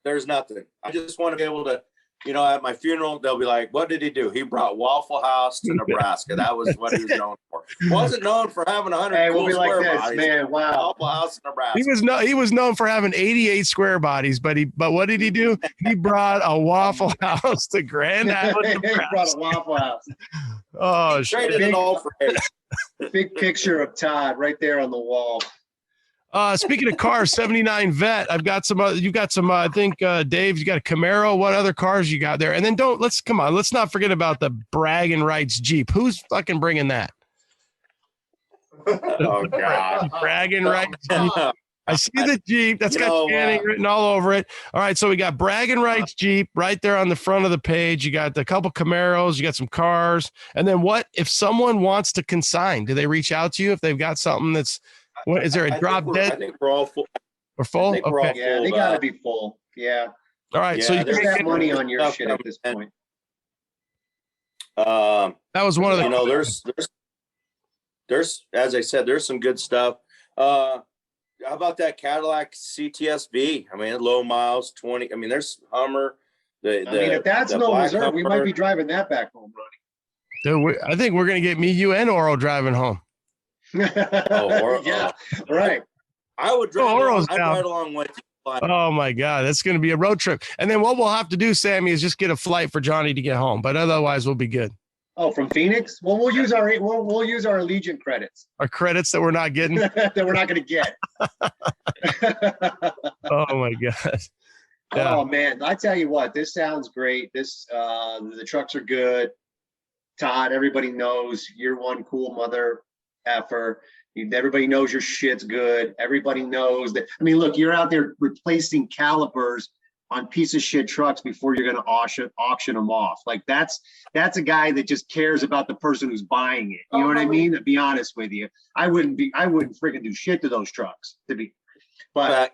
There's nothing. I just want to be able to, at my funeral, they'll be like, what did he do? He brought Waffle House to Nebraska. That was what he was known for. Wasn't known for having 100 Hey, cool we'll be like square this, bodies. man. Wow. Waffle House in Nebraska. He was known for having 88 square bodies, but what did he do? He brought a Waffle House to Grand Island. He brought a Waffle House. Oh, traded it all for it. Big picture of Todd right there on the wall. Speaking of cars, 79 vet. I've got some. You got some. I think Dave, you got a Camaro. What other cars you got there? And then let's not forget about the bragging rights Jeep. Who's fucking bringing that? Oh God, bragging rights Jeep. I see the Jeep. That's got Channing written all over it. All right, so we got bragging rights Jeep right there on the front of the page. You got a couple Camaros. You got some cars. And then what if someone wants to consign? Do they reach out to you if they've got something that's? What is there a drop dead? I think we're all full. We're full? Okay. Yeah, they gotta be full. Yeah. All right. Yeah, so you can have money on your shit at this point. That was one of the there's as I said, there's some good stuff. How about that Cadillac CTSV? I mean, low miles, 20. I mean, there's Hummer. If that's no reserve, we might be driving that back home, Ronnie. Dude, I think we're gonna get me, you, and Oro driving home. Yeah, right. I would drive. Oro's I'd down. ride along with you. Oh my God, that's going to be a road trip. And then what we'll have to do, Sammy, is just get a flight for Johnny to get home. But otherwise, we'll be good. Oh, from Phoenix? Well, we'll use our Allegiant credits. Our credits that we're not getting. That we're not going to get. Oh my God. Yeah. Oh man, I tell you what, this sounds great. This the trucks are good. Todd, everybody knows you're one cool mother effer. Everybody knows your shit's good. Everybody knows that. I mean, look, you're out there replacing calipers on piece of shit trucks before you're going to auction them off. Like that's a guy that just cares about the person who's buying it. You know what I mean? To be honest with you, I wouldn't freaking do shit to those trucks but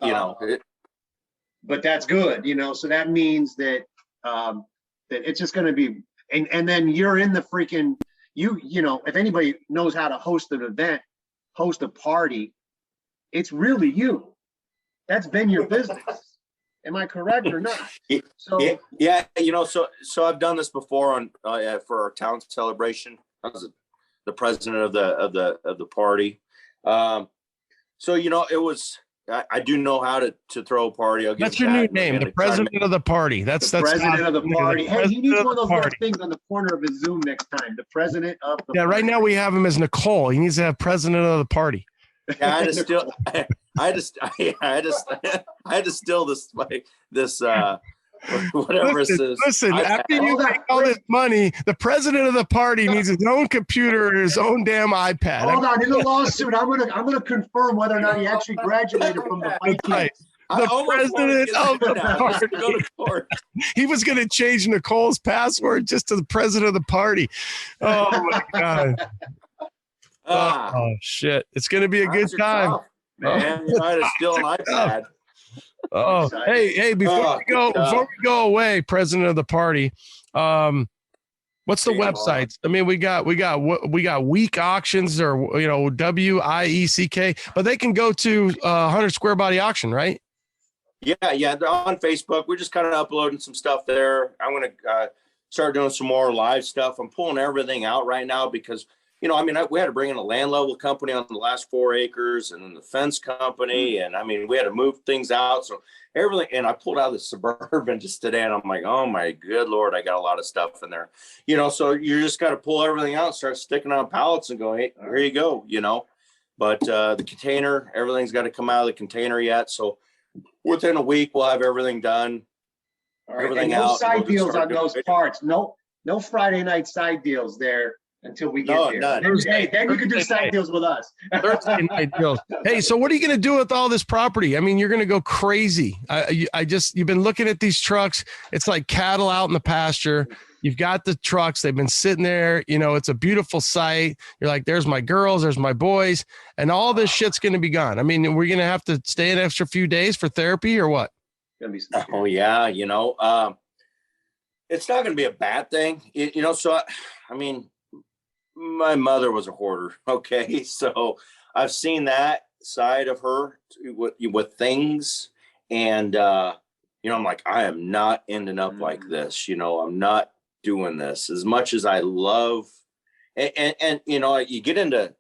but that's good, so that means that that it's just going to be, and then you're in the freaking, if anybody knows how to host an event, host a party, it's really you. That's been your business. Am I correct or not? So yeah. So I've done this before on for our town celebration. I was the president of the party. So it was. I do know how to throw a party. That's your new name, the president of the party. That's president of the party. Hey, he needs one of those little things on the corner of his Zoom next time. The president of the party. Right now we have him as Nicole. He needs to have president of the party. Yeah, I had to steal this whatever it is. Listen, after you make all this money, the president of the party needs his own computer and his own damn iPad. Hold on, in the lawsuit, I'm gonna confirm whether or not he actually graduated from the fight team. Right. The president of the party. He was going to change Nicole's password just to the president of the party. Oh my God. Oh shit! It's going to be a good time, man. You might have still an iPad. Oh, hey! Before we go away, president of the party. What's the websites? I mean, we got week auctions or WIECK, but they can go to 100 Squarebody Auction, right? Yeah. They're on Facebook. We're just kind of uploading some stuff there. I'm going to start doing some more live stuff. I'm pulling everything out right now because. We had to bring in a land level company on the last 4 acres and then the fence company. And we had to move things out. So everything, and I pulled out the Suburban just today and I'm like, oh my good Lord, I got a lot of stuff in there, so you just got to pull everything out, start sticking on pallets and go, hey, here you go, but the container, everything's got to come out of the container yet. So within a week, we'll have everything done. All right. Everything and no out. Side deals on those parts. No Friday night side deals there. Until we get there. Then you can do side deals with us. Thursday night deals. Hey, so what are you going to do with all this property? I mean, you're going to go crazy. You've been looking at these trucks. It's like cattle out in the pasture. You've got the trucks. They've been sitting there. It's a beautiful sight. You're like, there's my girls, there's my boys, and all this shit's going to be gone. I mean, we're going to have to stay an extra few days for therapy or what? Oh yeah. It's not going to be a bad thing. My mother was a hoarder. Okay. So I've seen that side of her with things. And, I'm like, I am not ending up like this. I'm not doing this as much as I love. And you get into,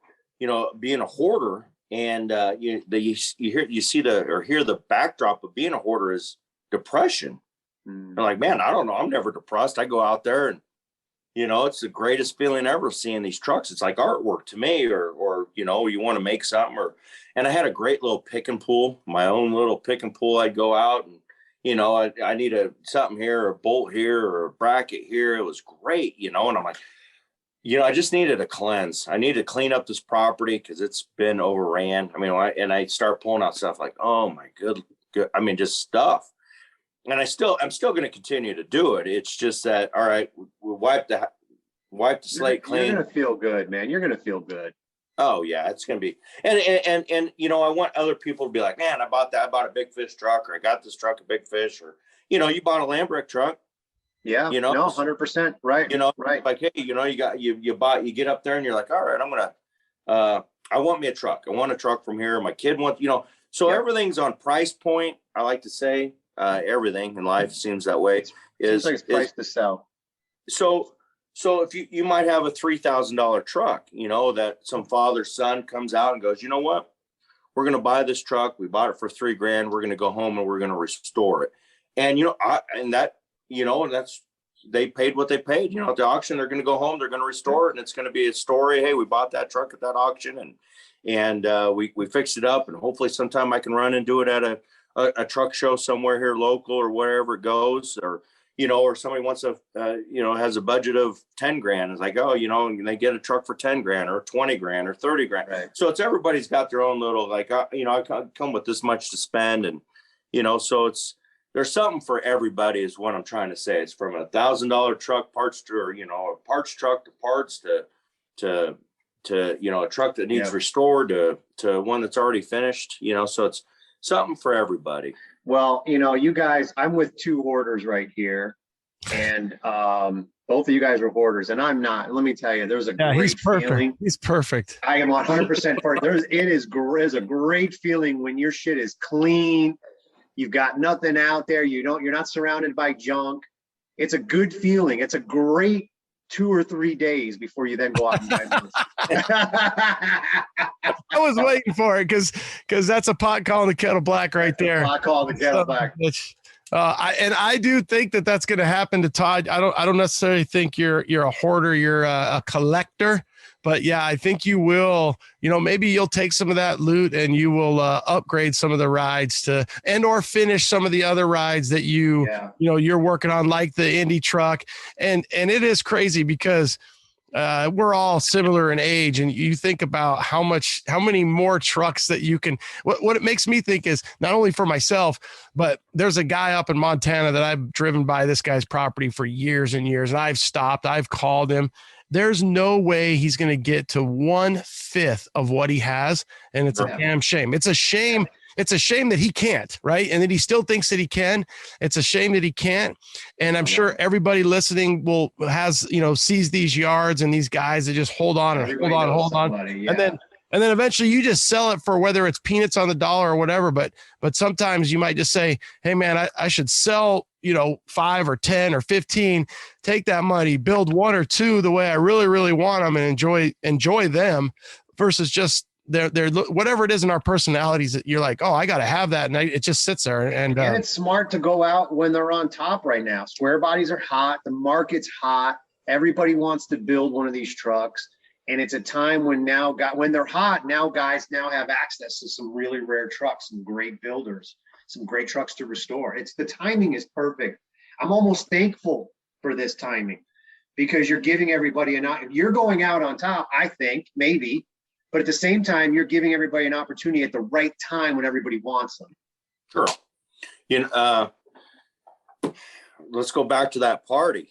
being a hoarder and you hear the backdrop of being a hoarder is depression. I'm like, man, I don't know. I'm never depressed. I go out there and, it's the greatest feeling ever seeing these trucks. It's like artwork to me, or you want to make something, and I had a great little pick and pull, my own little pick and pull. I'd go out and, I need something here, or a bolt here, or a bracket here. It was great, and I'm like, I just needed a cleanse. I need to clean up this property because it's been overran. I start pulling out stuff like, oh my good. Just stuff. And I'm still going to continue to do it. It's just that, all right, we wipe the slate clean. You're going to feel good, man. You're going to feel good. Oh yeah, it's going to be. And I want other people to be like, man, I bought a big fish truck, or I got this truck, a big fish, or, you bought a land brick truck. Yeah. No, 100%. Right. Right. Like, hey, you get up there and you're like, all right, I want me a truck. I want a truck from here. My kid wants, so everything's on price point. I like to say, everything in life seems that way. Seems like it's priced to sell. So So if you might have a $3,000 truck, that some father's son comes out and goes, you know what? We're going to buy this truck. We bought it for $3,000. We're going to go home and we're going to restore it. And, that's, they paid what they paid, at the auction. They're going to go home. They're going to restore it. And it's going to be a story. Hey, we bought that truck at that auction and we fixed it up. And hopefully sometime I can run and do it at a truck show somewhere here local or wherever it goes, or somebody wants has a budget of 10 grand. It's like, and they get a truck for 10 grand or 20 grand or 30 grand. Right. So it's, everybody's got their own little, I come with this much to spend. And, so there's something for everybody is what I'm trying to say. It's from $1,000 truck parts to, or, a parts truck to parts to a truck that needs restored to one that's already finished, so it's something for everybody. Well, you guys, I'm with two hoarders right here, and both of you guys are hoarders, and I'm not. Let me tell you, there's a great feeling. He's perfect. I am 100% for it. It is a great feeling when your shit is clean. You've got nothing out there. You're not surrounded by junk. It's a good feeling. It's a great 2 or 3 days before you then go out and buy more. I was waiting for it because that's a pot calling the kettle black right there. Pot calling the kettle black. I do think that's going to happen to Todd. I don't necessarily think you're a hoarder. You're a collector. But yeah, I think you will, maybe you'll take some of that loot and you will upgrade some of the rides or finish some of the other rides that you're working on, like the Indy truck. And it is crazy because we're all similar in age, and you think about how many more trucks that you can, what it makes me think is not only for myself, but there's a guy up in Montana that I've driven by this guy's property for years and years. And I've stopped, I've called him. There's no way he's going to get to 1/5 of what he has. And it's a damn shame. It's a shame. It's a shame that he can't, right? And that he still thinks that he can. It's a shame that he can't. And I'm sure everybody listening sees these yards and these guys that just hold on. Yeah. And then eventually you just sell it for whether it's peanuts on the dollar or whatever. But sometimes you might just say, hey man, I should sell, 5 or 10 or 15, take that money, build 1 or 2 the way I really, really want them and enjoy them versus just they're whatever it is in our personalities that you're like, oh, I got to have that. And it just sits there. And it's smart to go out when they're on top right now. Square bodies are hot. The market's hot. Everybody wants to build one of these trucks. And it's a time when when they're hot, guys have access to some really rare trucks, some great builders, some great trucks to restore. The timing is perfect. I'm almost thankful for this timing because you're giving everybody you're going out on top, I think, maybe, but at the same time, you're giving everybody an opportunity at the right time when everybody wants them. Sure. Let's go back to that party.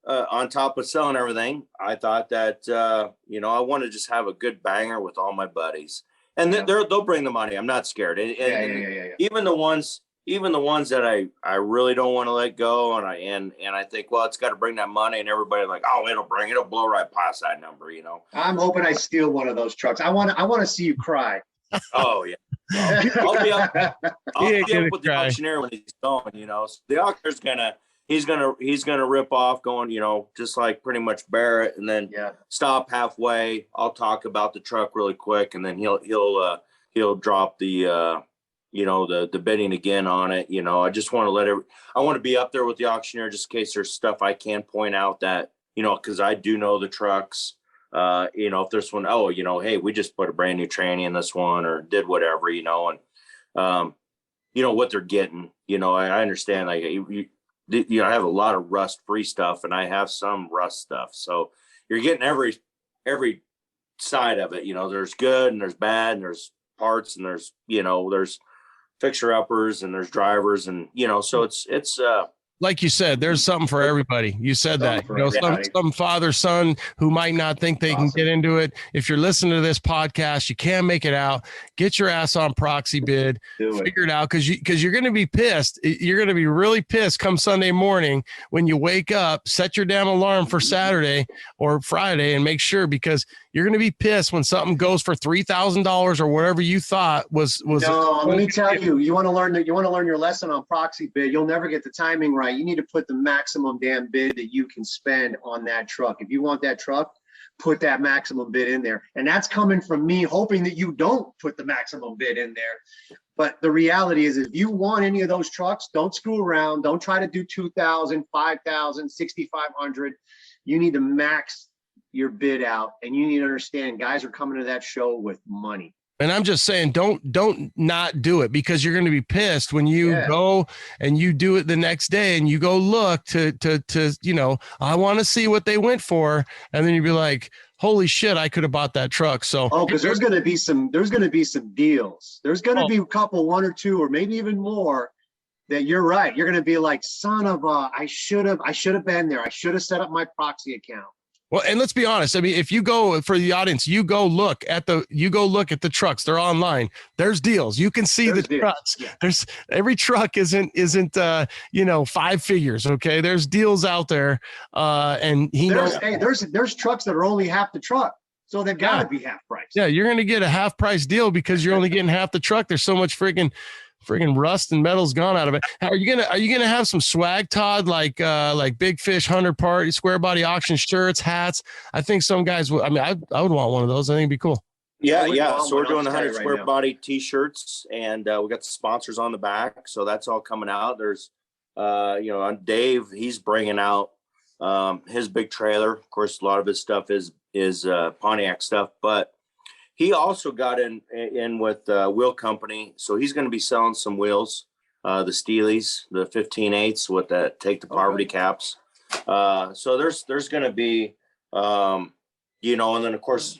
On top of selling everything, I thought that, I want to just have a good banger with all my buddies, and they'll bring the money. I'm not scared. And even the ones that I really don't want to let go. And I think, well, it's got to bring that money, and everybody's like, oh, it'll blow right past that number. I'm hoping I steal one of those trucks. I want to see you cry. Oh yeah. I'll be up with the auctioneer when he's going, So the auctioneer's he's gonna rip off going, just like pretty much Barrett, and then stop halfway. I'll talk about the truck really quick, and then he'll drop the the bidding again on it. I just want to I want to be up there with the auctioneer just in case there's stuff I can point out that, because I do know the trucks. If there's one, hey, we just put a brand new tranny in this one or did whatever, and what they're getting. I understand, like I have a lot of rust-free stuff, and I have some rust stuff. So you're getting every side of it. There's good and there's bad, and there's parts, and there's there's fixer-uppers, and there's drivers, and so it's like you said, there's something for everybody. You said that, some father, son who might not think they can get into it. If you're listening to this podcast, you can't make it out. Get your ass on Proxy bid, figure it out. Cause you're going to be pissed. You're going to be really pissed come Sunday morning when you wake up, set your damn alarm for Saturday or Friday and make sure, because You're going to be pissed when something goes for $3,000 or whatever you thought was. No, let me tell you, you want to learn your lesson on proxy bid. You'll never get the timing right. You need to put the maximum damn bid that you can spend on that truck. If you want that truck, put that maximum bid in there. And that's coming from me hoping that you don't put the maximum bid in there. But the reality is, if you want any of those trucks, don't screw around. Don't try to do 2,000, 5,000, 6,500. You need to max your bid out, and you need to understand guys are coming to that show with money. And I'm just saying, don't not do it, because you're going to be pissed when you go and you do it the next day and you go look to I want to see what they went for. And then you'd be like, holy shit, I could have bought that truck. So, because there's going to be some deals. There's going to be a couple, one or two, or maybe even more that you're right. You're going to be like, son of a, I should have been there. I should have set up my Proxy account. Well, and let's be honest. I mean, if you go, for the audience, you go look at the trucks. They're online. There's deals. You can see the trucks. Yeah. There's every truck isn't 5 figures. Okay. There's deals out there. And there's trucks that are only half the truck. So they've got to be half price. Yeah. You're going to get a half price deal because you're only getting half the truck. There's so much friggin' rust and metal's gone out of it. Are you gonna have some swag, Todd, like Big Fish 100 Party Squarebody Auction shirts, hats? I think some guys would. I mean, I would want one of those. I think it'd be cool. Yeah. So we're doing 100 Squarebody t-shirts, and we got the sponsors on the back, so that's all coming out. There's on Dave, he's bringing out his big trailer. Of course, a lot of his stuff is Pontiac stuff, but he also got in with Wheel Company, so he's going to be selling some wheels, the Steelies, the 15/8 with the take the poverty caps. So there's going to be, and then of course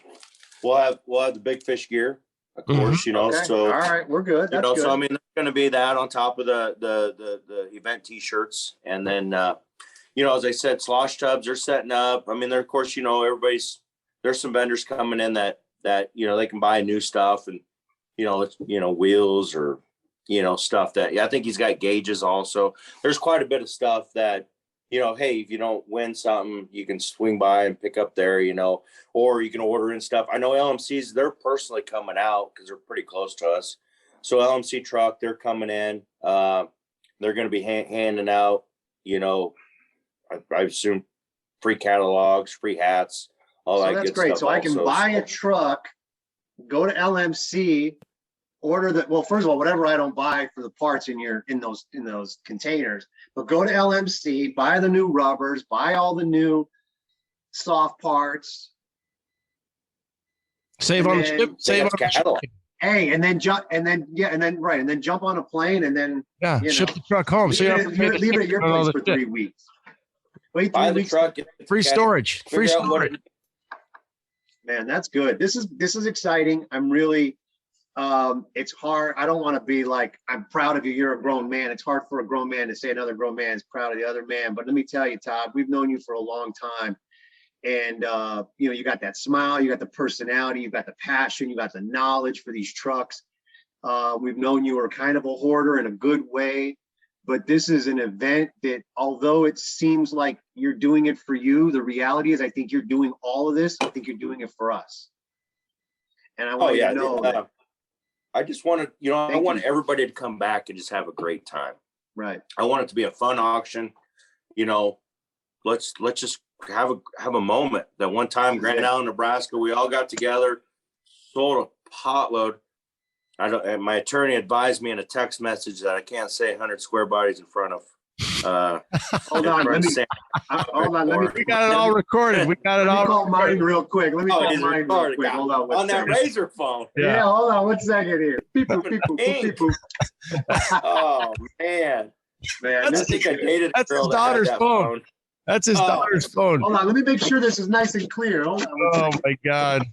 we'll have the Big Fish gear, of course, Okay. So all right, we're good. That's good. So I mean, there's going to be that on top of the event T-shirts, and then as I said, slosh tubs are setting up. I mean, there of course there's some vendors coming in that they can buy new stuff and wheels or stuff that I think he's got gauges also. There's quite a bit of stuff that hey, if you don't win something, you can swing by and pick up there, or you can order in stuff. I know LMC's, they're personally coming out because they're pretty close to us. So LMC Truck, they're coming in. They're going to be handing out I assume free catalogs, free hats. So that's great. So I can buy a truck, go to LMC, order that. Well, first of all, whatever I don't buy for the parts in those containers, but go to LMC, buy the new rubbers, buy all the new soft parts. Save on the ship. Save on the catalog. Hey, and then jump on a plane and then ship the truck home. Leave it at your place for 3 weeks. Wait 3 weeks. Truck, free storage. Free storage. Man, that's good. This is exciting. I'm really, it's hard. I don't want to be like, I'm proud of you. You're a grown man. It's hard for a grown man to say another grown man is proud of the other man. But let me tell you, Todd, we've known you for a long time. And, you got that smile, you got the personality, you got the passion, you got the knowledge for these trucks. We've known you are kind of a hoarder in a good way. But this is an event that, although it seems like you're doing it for you, the reality is I think you're doing all of this. I think you're doing it for us. And I want you to know that. I just want to, I want everybody to come back and just have a great time. Right. I want it to be a fun auction. Let's just have a moment. That one time, Grand Island, Nebraska, we all got together, sold a potload. My attorney advised me in a text message that I can't say 100 square bodies in front of. Hold on, let me. We got it all recorded. We got it all. Call mine real quick. Let me call mine real quick. Hold on. On that razor phone. Yeah, hold on 1 second here. Beep boop, beep boop, beep boop. Oh man, I think I dated. That's his daughter's phone. That's his daughter's phone. Hold on, let me make sure this is nice and clear. Hold on. Oh my God.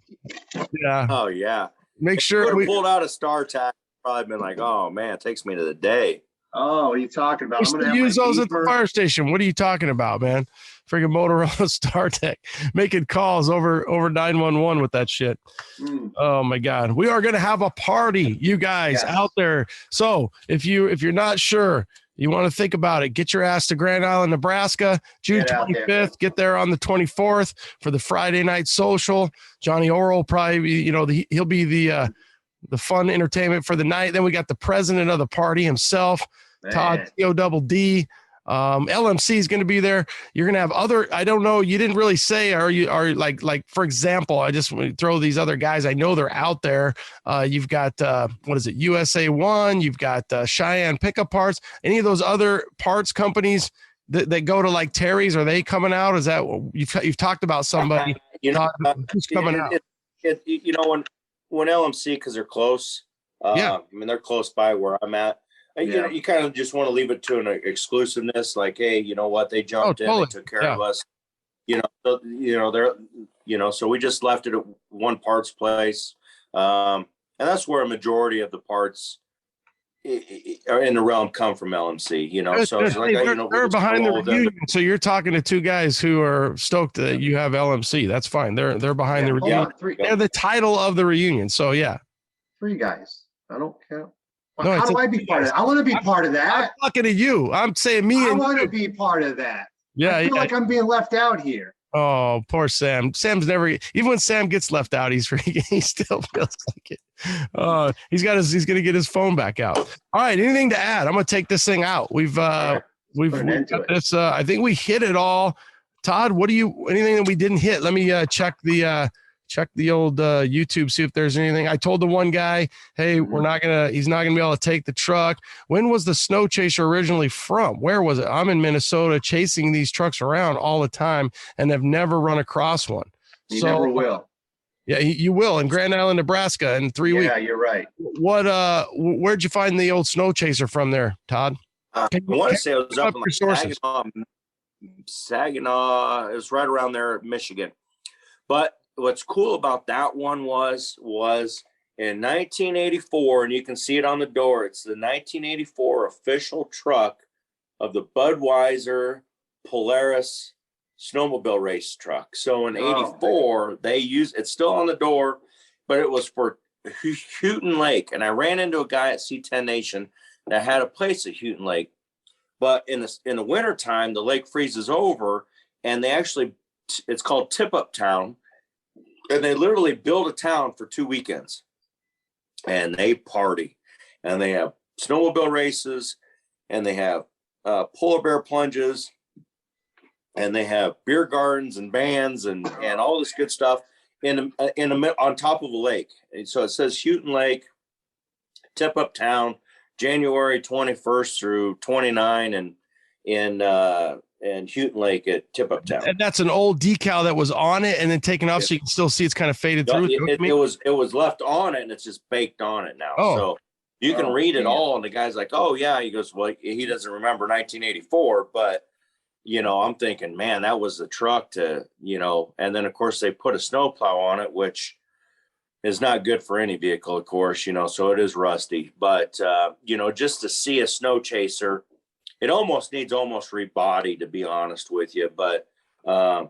Yeah. Oh yeah. Make sure we pulled out a star tag. Probably been like, oh man, it takes me to the day. Oh, what are you talking about? I'm gonna use those at the fire station. What are you talking about, man? Freaking Motorola StarTech making calls over 911 with that shit. Oh my God. We are gonna have a party, you guys out there. So if you're not sure, You want to think about it. Get your ass to Grand Island, Nebraska, June 25th. Get there on the 24th for the Friday night social. Johnny Orr will probably be, he'll be the fun entertainment for the night. Then we got the president of the party himself, Todd CODD. LMC is going to be there. You're going to have other, I don't know, you didn't really say, are like, for example, I just want to throw these other guys. I know they're out there. You've got, what is it? USA One, you've got Cheyenne Pickup Parts, any of those other parts companies that go to like Terry's, are they coming out? Is that, you've talked about somebody who's coming out? When LMC, cause they're close. I mean, they're close by where I'm at. You kind of just want to leave it to an exclusiveness, like, hey, you know what? They jumped in, they took care of us. So we just left it at one parts place, and that's where a majority of the parts are in the realm come from LMC. So it's like, they're behind the reunion. So you're talking to two guys who are stoked that you have LMC. That's fine. They're behind the reunion. They're the title of the reunion. So yeah, 3 guys. I don't care. No, how do I be part of that? I want to be part of that. I'm talking to you. I'm saying me. I want to be part of that. Yeah, I feel like I'm being left out here. Oh, poor Sam. Sam's never, even when Sam gets left out, he still feels like it. He's going to get his phone back out. All right. Anything to add? I'm going to take this thing out. We've got this. I think we hit it all. Todd, anything that we didn't hit? Let me check the old YouTube, see if there's anything. I told the one guy, hey, he's not gonna be able to take the truck. When was the snow chaser originally from? Where was it? I'm in Minnesota chasing these trucks around all the time and have never run across one. You never will. Yeah, you will in Grand Island, Nebraska in 3 weeks. Yeah, you're right. Where'd you find the old snow chaser from there, Todd? I want to say it was up in Saginaw. It was right around there, Michigan. But what's cool about that one was in 1984, and you can see it on the door. It's the 1984 official truck of the Budweiser Polaris snowmobile race truck. So in 84, they used, it's still on the door, but it was for Houghton Lake. And I ran into a guy at C10 Nation that had a place at Houghton Lake. But in the wintertime, the lake freezes over, and they actually, it's called Tip Up Town. And they literally build a town for 2 weekends, and they party, and they have snowmobile races, and they have polar bear plunges, and they have beer gardens and bands and all this good stuff on top of a lake. And so it says Houghton Lake, Tip Up Town, January 21st through 29, and Houghton Lake at Tip Up Town. And that's an old decal that was on it and then taken off, so you can still see it's kind of faded through. It was left on it, and it's just baked on it now. So you can read it all, and the guy's like, oh yeah, he goes, well, he doesn't remember 1984, but I'm thinking, man, that was the truck to, and then of course they put a snowplow on it, which is not good for any vehicle, of course, so it is rusty, but just to see a snow chaser, it almost needs rebody, to be honest with you. But, to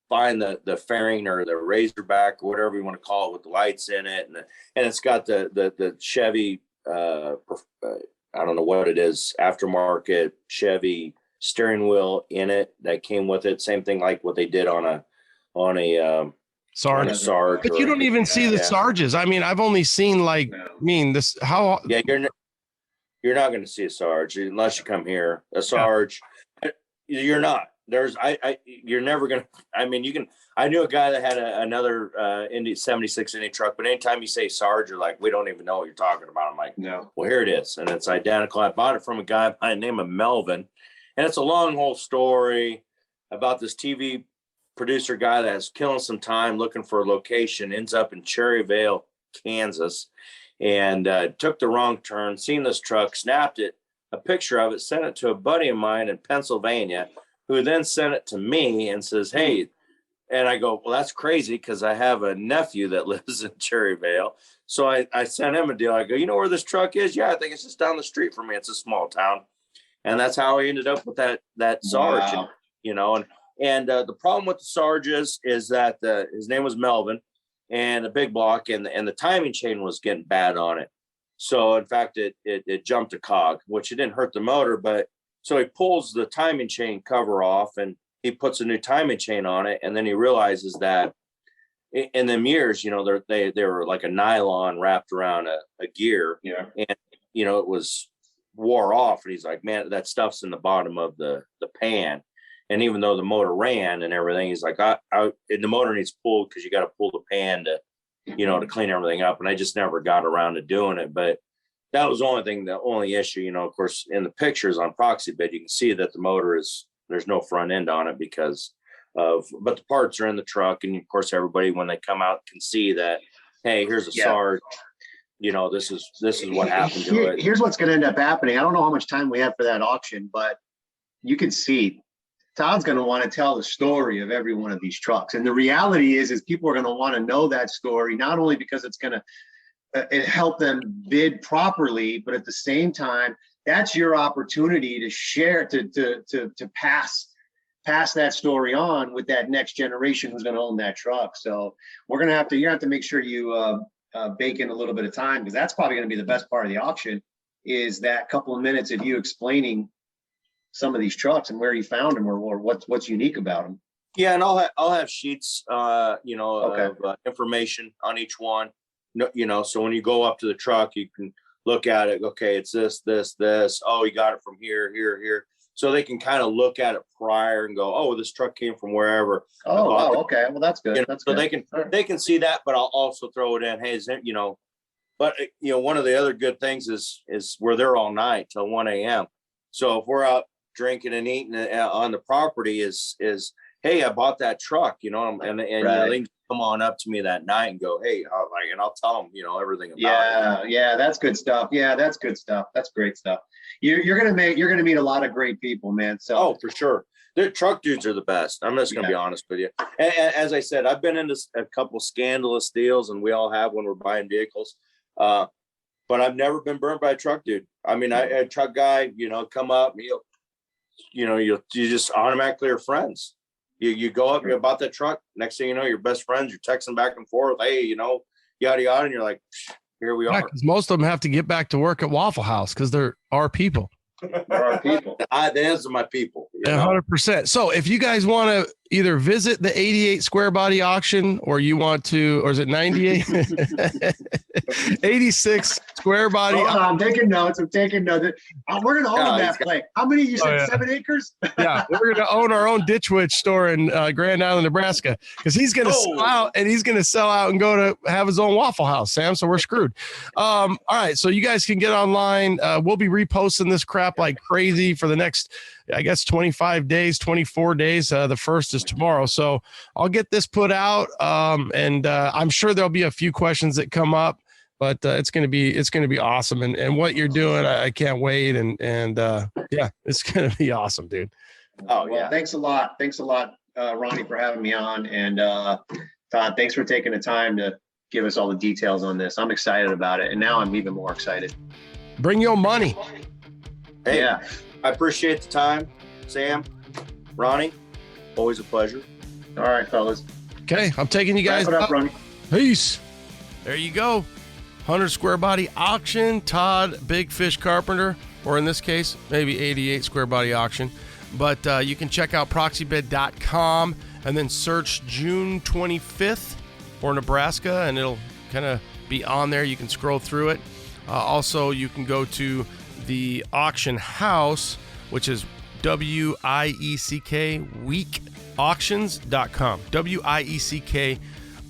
find the fairing or the Razorback or whatever you want to call it with the lights in it. And it's got the Chevy, I don't know what it is, aftermarket Chevy steering wheel in it that came with it. Same thing like what they did on a Sarge. But you don't even see the Sarges. I mean, I've only seen you're not going to see a Sarge unless you come here. A Sarge, you're not. You're never going to. I mean, you can. I knew a guy that had another Indy 76 Indy truck, but anytime you say Sarge, you're like, we don't even know what you're talking about. I'm like, no. Well, here it is, and it's identical. I bought it from a guy by the name of Melvin, and it's a long whole story about this TV producer guy that's killing some time looking for a location, ends up in Cherryvale, Kansas. And took the wrong turn, seen this truck, snapped it, a picture of it, sent it to a buddy of mine in Pennsylvania, who then sent it to me and says, hey, and I go, well, that's crazy because I have a nephew that lives in Cherryvale. So I sent him a deal. I go, you know where this truck is? Yeah, I think it's just down the street from me. It's a small town. And that's how I ended up with that Sarge, and the problem with the Sarge is that his name was Melvin, and the big block and the timing chain was getting bad on it. So in fact, it jumped a cog, which it didn't hurt the motor, but so he pulls the timing chain cover off and he puts a new timing chain on it. And then he realizes that in them years, you know, they were like a nylon wrapped around a gear. Yeah. And, you know, it was wore off. And he's like, man, that stuff's in the bottom of the pan. And even though the motor ran and everything, he's like, the motor needs pulled because you got to pull the pan to, you know, to clean everything up. And I just never got around to doing it. But that was the only issue, you know, of course, in the pictures on Proxy Bid, you can see that the motor there's no front end on it but the parts are in the truck. And of course, everybody, when they come out, can see that, hey, here's a Sarge, you know, this is what happened to it. Here's what's going to end up happening. I don't know how much time we have for that auction, but you can see Todd's going to want to tell the story of every one of these trucks. And the reality is people are going to want to know that story, not only because it's going to help them bid properly, but at the same time, that's your opportunity to share, to pass that story on with that next generation who's going to own that truck. So you're going to have to make sure you bake in a little bit of time, because that's probably going to be the best part of the auction, is that couple of minutes of you explaining some of these trucks and where you found them or what's unique about them. Yeah, and I'll have sheets, you know, of information on each one. You know, so when you go up to the truck, you can look at it. Okay, it's this. Oh, you got it from here. So they can kind of look at it prior and go, oh, this truck came from wherever. Oh, okay. Well, that's good. You know, that's so good. they can see that, but I'll also throw it in. Hey, you know, but you know, one of the other good things is we're there all night till 1 a.m. So if we're out drinking and eating on the property, is hey, I bought that truck, you know, and right. You know, they can come on up to me that night and go, hey, and I'll tell them, you know, everything about it. Yeah, that's good stuff. Yeah, that's good stuff. That's great stuff. You're gonna meet a lot of great people, man. So for sure, the truck dudes are the best. I'm just gonna be honest with you. And as I said, I've been into a couple scandalous deals, and we all have when we're buying vehicles. But I've never been burned by a truck dude. I mean, a truck guy, you know, come up, you just automatically are friends. You go up, you bought that truck. Next thing you know, you're best friends. You're texting back and forth. Hey, you know, yada yada, and you're like, here we are. Because most of them have to get back to work at Waffle House because they're our people. They're our people. Those are my people. 100%. So if you guys want to either visit the 88 Squarebody auction, or you want to, or is it 98? 86 Squarebody. I'm taking notes. We're going to own that place. How many you said? 7 acres? Yeah, we're going to own our own Ditch Witch store in Grand Island, Nebraska, because he's going to sell out, and he's going to sell out and go to have his own Waffle House, Sam. So we're screwed. All right, so you guys can get online. We'll be reposting this crap like crazy for the next, I guess, 25 days, 24 days. The first is tomorrow. So I'll get this put out. And I'm sure there'll be a few questions that come up, but it's going to be awesome. And what you're doing, I can't wait. And yeah, it's going to be awesome, dude. Oh, well, yeah. Thanks a lot. Ronnie, for having me on. And Todd, thanks for taking the time to give us all the details on this. I'm excited about it. And now I'm even more excited. Bring your money. Hey, yeah. I appreciate the time, Sam, Ronnie. Always a pleasure. All right, fellas. Okay, I'm taking you guys up, Ronnie. Peace. There you go. 100 Squarebody Auction, Todd Big Fish Carpenter, or in this case, maybe 88 Squarebody Auction. But you can check out proxybid.com and then search June 25th for Nebraska, and it'll kind of be on there. You can scroll through it. Also, you can go to the auction house, which is WIECK weekauctions.com. WIECK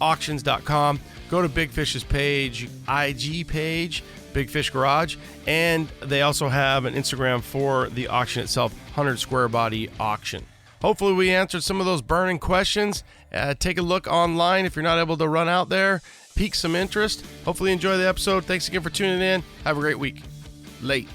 auctions.com. Go to Big Fish's page, IG page, Big Fish Garage, and they also have an Instagram for the auction itself, 100 Squarebody Auction. Hopefully we answered some of those burning questions. Take a look online if you're not able to run out there. Pique some interest. Hopefully you enjoy the episode. Thanks again for tuning in. Have a great week. Late.